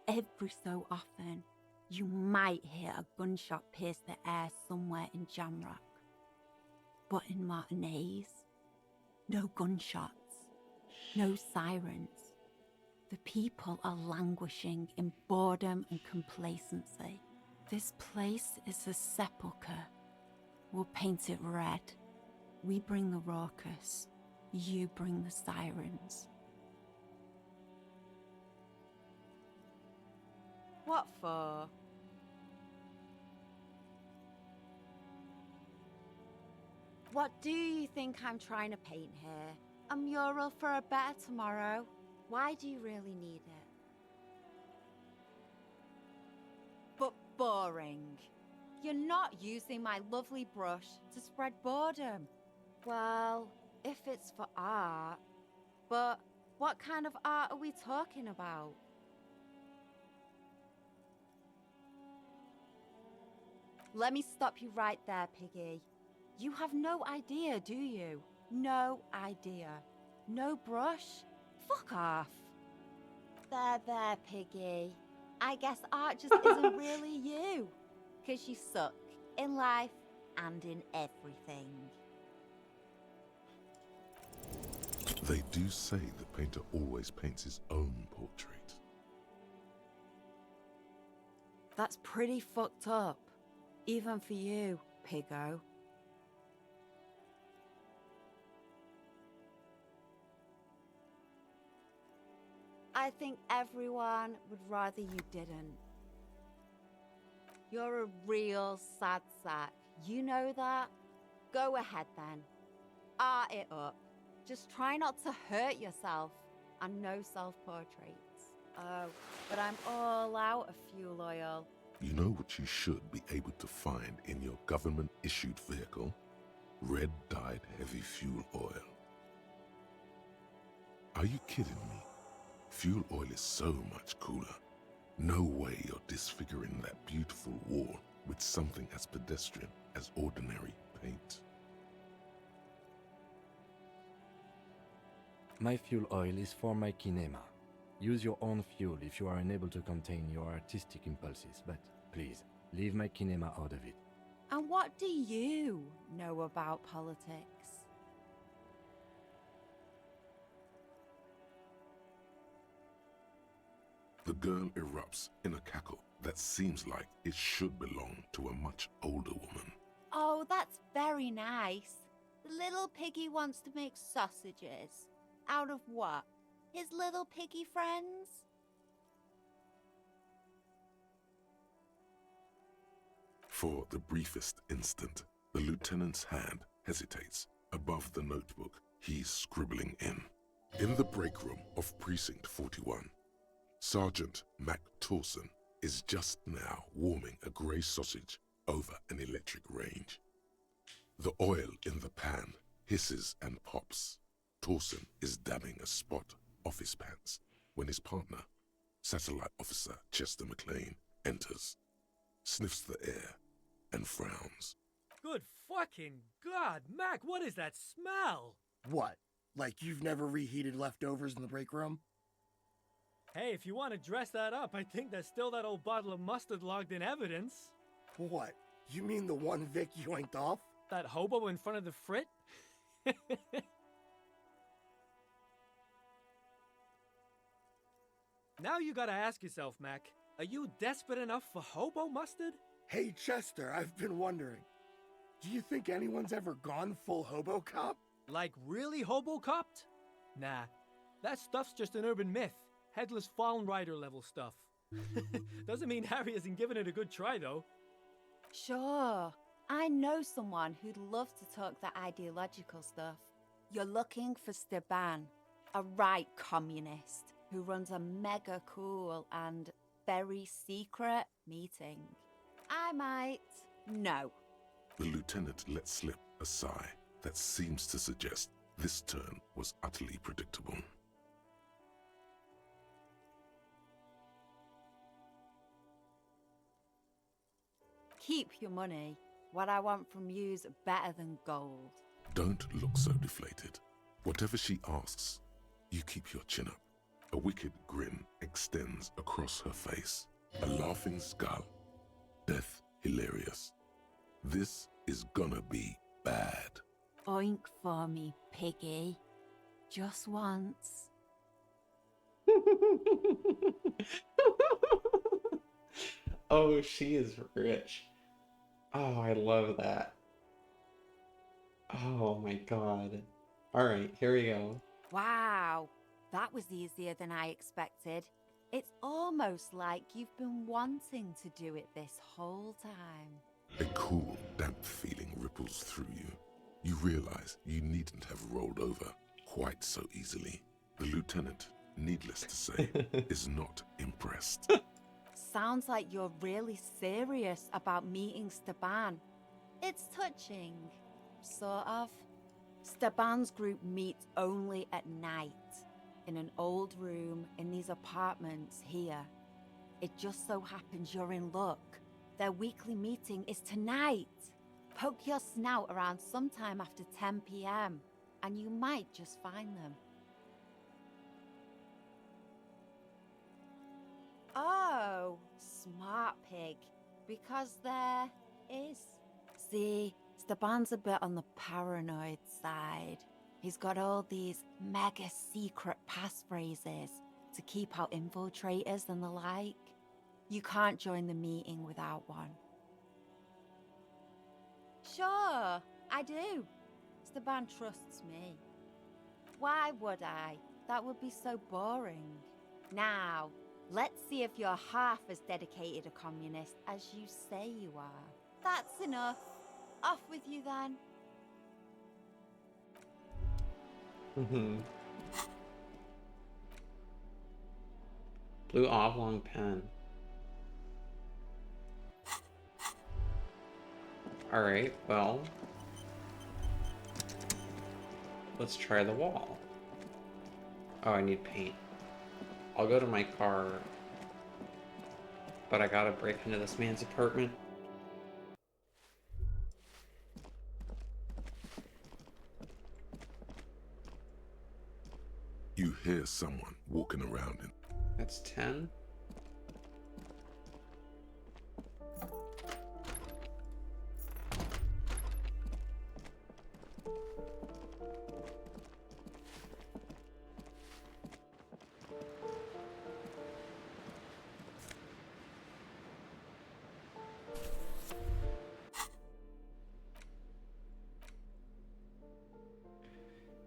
Every so often, you might hear a gunshot pierce the air somewhere in Jamrock. But in Martinez, no gunshots, no sirens. The people are languishing in boredom and complacency. This place is a sepulchre. We'll paint it red. We bring the raucous. You bring the sirens. What for? What do you think I'm trying to paint here? A mural for a better tomorrow? Why do you really need it? But boring. You're not using my lovely brush to spread boredom. Well, if it's for art. But what kind of art are we talking Let me stop you right there, Piggy. You have no idea, do you? No idea. No brush? Fuck off. There, Piggy. I guess art just isn't really you. 'Cause you suck in life and in everything. They do say the painter always paints his own portrait. That's pretty fucked up. Even for you, Piggo. I think everyone would rather you didn't. You're a real sad sack. You know that? Go ahead then. Art it up. Just try not to hurt yourself. And no self-portraits. Oh, but I'm all out of fuel oil. You know what you should be able to find in your government-issued vehicle? Red-dyed heavy fuel oil. Are you kidding me? Fuel oil is so much cooler. No way you're disfiguring that beautiful wall with something as pedestrian as ordinary paint. My fuel oil is for my kinema. Use your own fuel if you are unable to contain your artistic impulses, but please, leave my kinema out of it. And what do you know about politics? The girl erupts in a cackle that seems like it should belong to a much older woman. Oh, that's very nice. The little piggy wants to make sausages. Out of what? His little piggy friends? For the briefest instant, the lieutenant's hand hesitates above the notebook he's scribbling in. In the break room of Precinct 41, Sergeant Mac Torson is just now warming a grey sausage over an electric range. The oil in the pan hisses and pops. Torson is dabbing a spot off his pants when his partner, Satellite Officer Chester McLean, enters, sniffs the air, and frowns. Good fucking God, Mac, what is that smell? What? Like you've never reheated leftovers in the break room? Hey, if you want to dress that up, I think there's still that old bottle of mustard logged in evidence. What? You mean the one Vic yoinked off? That hobo in front of the frit? Now you gotta ask yourself, Mac, are you desperate enough for hobo mustard? Hey, Chester, I've been wondering. Do you think anyone's ever gone full hobo cop? Like really hobo copped? Nah, that stuff's just an urban myth. Headless Fallen Rider level stuff. Doesn't mean Harry hasn't given it a good try, though. Sure. I know someone who'd love to talk the ideological stuff. You're looking for Steban, a right communist who runs a mega cool and very secret meeting. I might know. The lieutenant lets slip a sigh that seems to suggest this turn was utterly predictable. Keep your money. What I want from you's better than gold. Don't look so deflated. Whatever she asks, you keep your chin up. A wicked grin extends across her face. A laughing skull. Death hilarious. This is gonna be bad. Oink for me, piggy. Just once. Oh, she is rich. Oh, I love that. Oh my god. Alright, here we go. Wow, that was easier than I expected. It's almost like you've been wanting to do it this whole time. A cool, damp feeling ripples through you. You realize you needn't have rolled over quite so easily. The lieutenant, needless to say, is not impressed. Sounds like you're really serious about meeting Steban. It's touching, sort of. Steban's group meets only at night, in an old room in these apartments here. It just so happens you're in luck. Their weekly meeting is tonight. Poke your snout around sometime after 10 p.m. and you might just find them. Oh, smart pig. Because there is. See, Steban's a bit on the paranoid side. He's got all these mega secret passphrases to keep out infiltrators and the like. You can't join the meeting without one. Sure, I do. Steban trusts me. Why would I? That would be so boring. Now, let's see if you're half as dedicated a communist as you say you are. That's enough. Off with you then. Blue oblong pen. Alright, well, let's try the wall. Oh, I need paint. I'll go to my car, but I gotta break into this man's apartment. You hear someone walking around in. That's 10.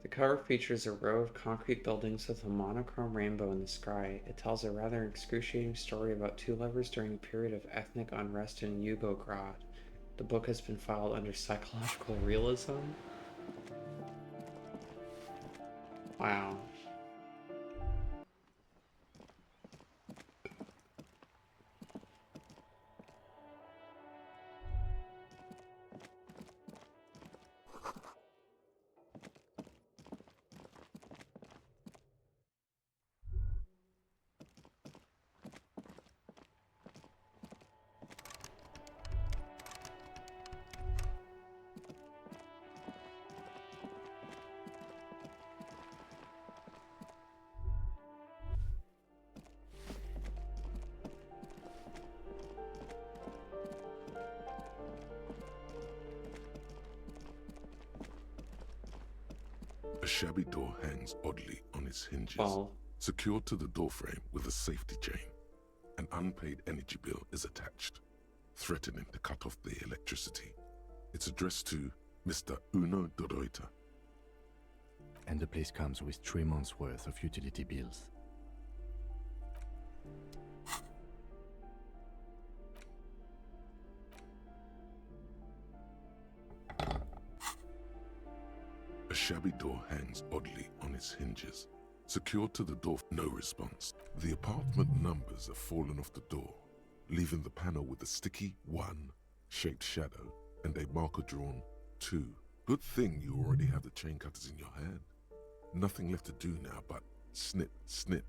The cover features a row of concrete buildings with a monochrome rainbow in the sky. It tells a rather excruciating story about two lovers during a period of ethnic unrest in Yugograd. The book has been filed under psychological realism. Wow. A shabby door hangs oddly on its hinges, Well, secured to the doorframe with a safety chain. An unpaid energy bill is attached, threatening to cut off the electricity. It's addressed to Mr. Uno Doroita. And the place comes with 3 months' worth of utility bills. A shabby door hangs oddly on its hinges, secured to the door. No response. The apartment numbers have fallen off the door, leaving the panel with a sticky 1 shaped shadow and a marker drawn 2. Good thing you already have the chain cutters in your hand. Nothing left to do now but snip, snip,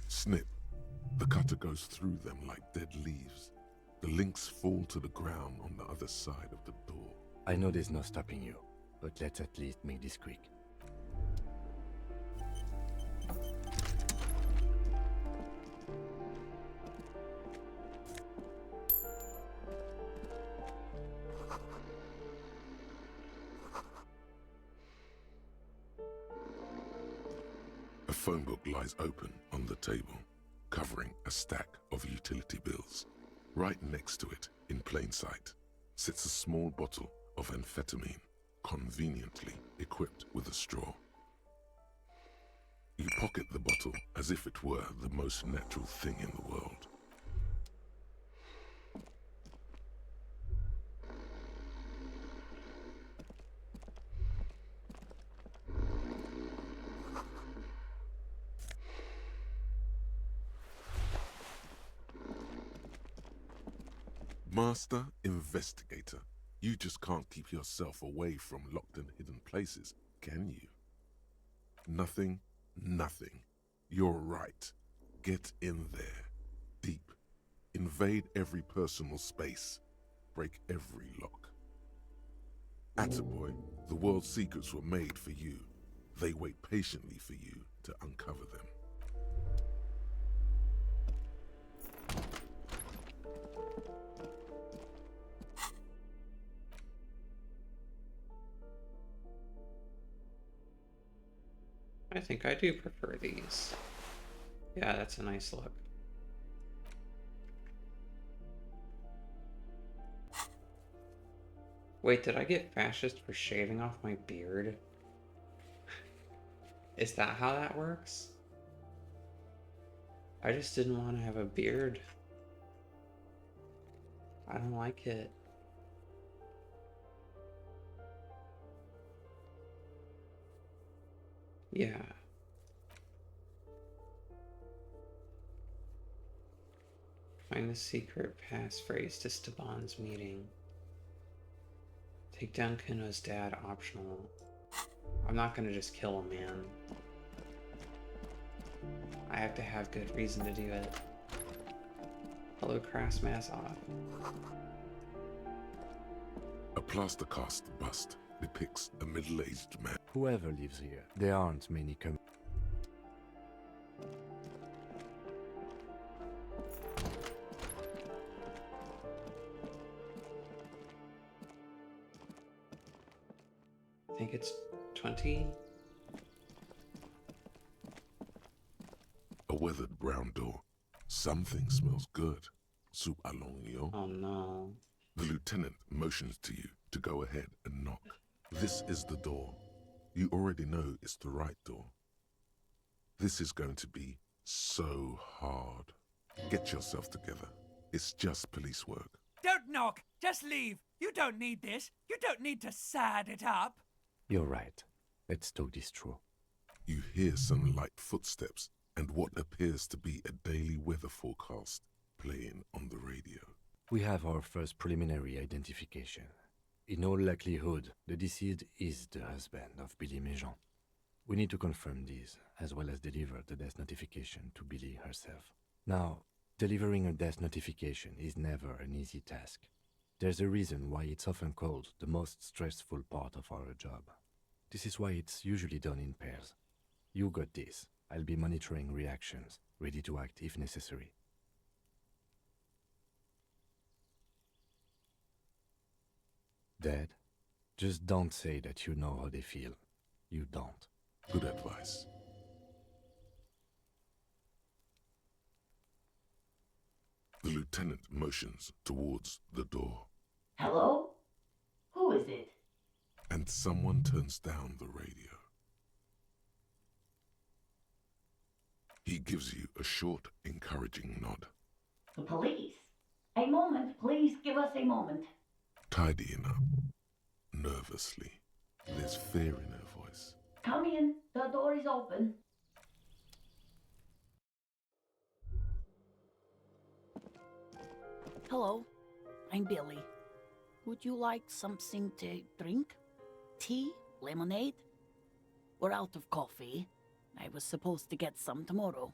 snip. The cutter goes through them like dead leaves. The links fall to the ground on the other side of the door. I know there's no stopping you, but let's at least make this quick. A phone book lies open on the table, covering a stack of utility bills. Right next to it, in plain sight, sits a small bottle of amphetamine, conveniently equipped with a straw. You pocket the bottle as if it were the most natural thing in the world. Master Investigator, you just can't keep yourself away from locked and hidden places, can you? Nothing, nothing. You're right. Get in there. Deep Invade every personal space. Break every lock. Attaboy, the world's secrets were made for you. They wait patiently for you to uncover them. I think I do prefer these. Yeah, that's a nice look. Wait, did I get fascist for shaving off my beard? Is that how that works? I just didn't want to have a beard. I don't like it. Yeah. Find the secret passphrase to Staban's meeting. Take down Kuno's dad, optional. I'm not gonna just kill a man. I have to have good reason to do it. Hello, crass mass off. A plaster cast bust depicts a middle-aged man. Whoever lives here, there aren't many I think it's 20. A weathered brown door. Something smells good. Soup alongio. Oh no. The lieutenant motions to you to go ahead and knock. This is the door. You already know it's the right door. This is going to be so hard. Get yourself together. It's just police work. Don't knock. Just leave. You don't need this. You don't need to sad it up. You're right. Let's talk this through. You hear some light footsteps and what appears to be a daily weather forecast playing on the radio. We have our first preliminary identification. In all likelihood, the deceased is the husband of Billy Méjean. We need to confirm this, as well as deliver the death notification to Billy herself. Now, delivering a death notification is never an easy task. There's a reason why it's often called the most stressful part of our job. This is why it's usually done in pairs. You got this. I'll be monitoring reactions, ready to act if necessary. Dad, just don't say that you know how they feel. You don't. Good advice. The lieutenant motions towards the door. Hello? Who is it? And someone turns down the radio. He gives you a short, encouraging nod. The police. A moment, please give us a moment. Tidying up. Nervously. There's fear in her voice. Come in. The door is open. Hello, I'm Billy. Would you like something to drink? Tea? Lemonade? We're out of coffee. I was supposed to get some tomorrow.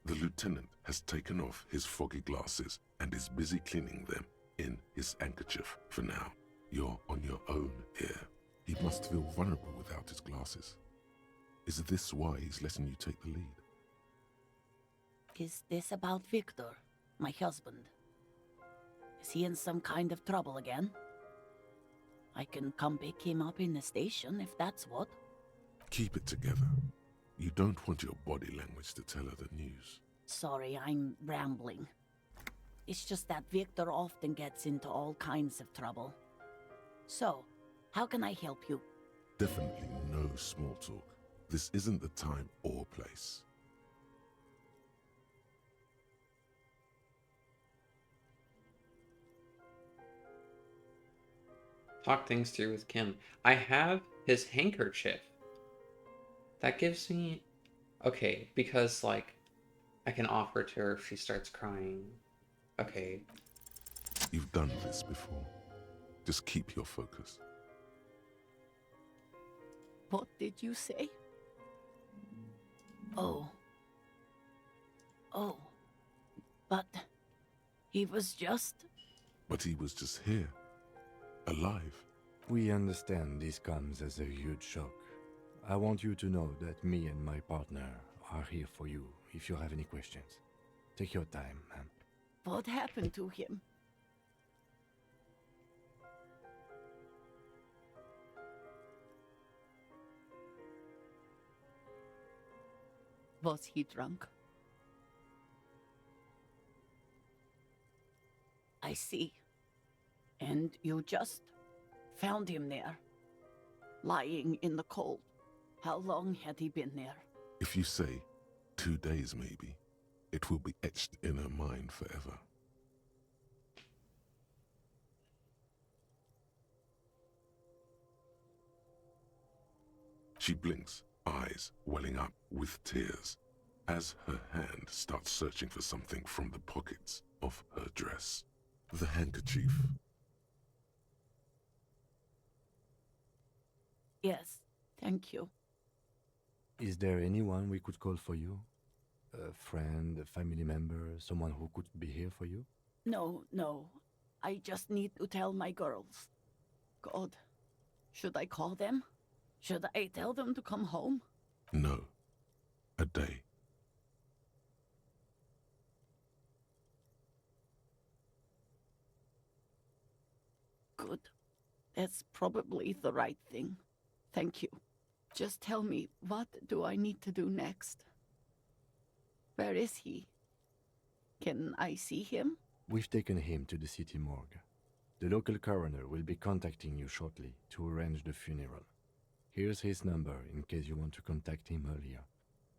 The lieutenant has taken off his foggy glasses and is busy cleaning them in his handkerchief for now. You're on your own here. He must feel vulnerable without his glasses. Is this why he's letting you take the lead? Is this about Victor, my husband? Is he in some kind of trouble again? I can come pick him up in the station if that's what. Keep it together. You don't want your body language to tell her the news. Sorry, I'm rambling. It's just that Victor often gets into all kinds of trouble. So, how can I help you? Definitely no small talk. This isn't the time or place. Talk things through with Kim. I have his handkerchief. That gives me... Okay, because, like, I can offer to her if she starts crying. Okay. You've done this before. Just keep your focus. What did you say? Oh. Oh. But He was just... But he was just here, alive. We understand this comes as a huge shock. I want you to know that me and my partner are here for you if you have any questions. Take your time, ma'am. What happened to him? Was he drunk? I see. And you just found him there, lying in the cold. How long had he been there? If you say 2 days maybe, it will be etched in her mind forever. She blinks, eyes welling up with tears, as her hand starts searching for something from the pockets of her dress. The handkerchief. Yes, thank you. Is there anyone we could call for you? A friend, a family member, someone who could be here for you? No. I just need to tell my girls. God, should I call them? Should I tell them to come home? No. A day. Good. That's probably the right thing. Thank you. Just tell me, what do I need to do next? Where is he? Can I see him? We've taken him to the city morgue. The local coroner will be contacting you shortly to arrange the funeral. Here's his number in case you want to contact him earlier.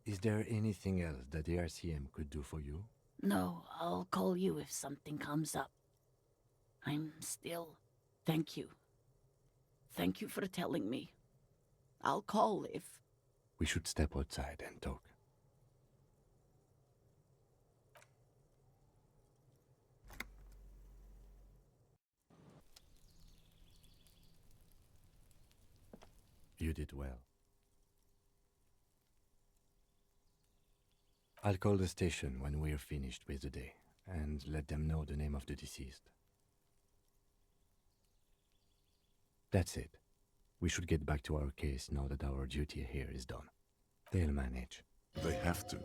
Is there anything else that the RCM could do for you? No, I'll call you if something comes up. I'm still... Thank you. Thank you for telling me. I'll call if... We should step outside and talk. You did well. I'll call the station when we're finished with the day, and let them know the name of the deceased. That's it. We should get back to our case now that our duty here is done. They'll manage. They have to.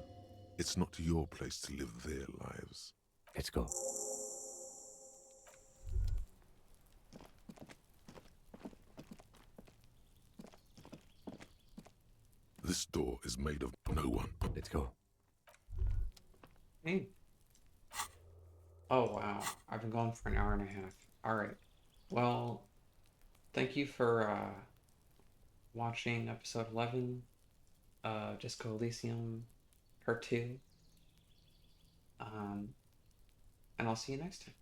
It's not your place to live their lives. Let's go. This door is made of no one. Let's go. Hey. Oh, wow. I've been gone for an hour and a half. Alright. Well, thank you for watching episode 11 of Disco Elysium Part 2. And I'll see you next time.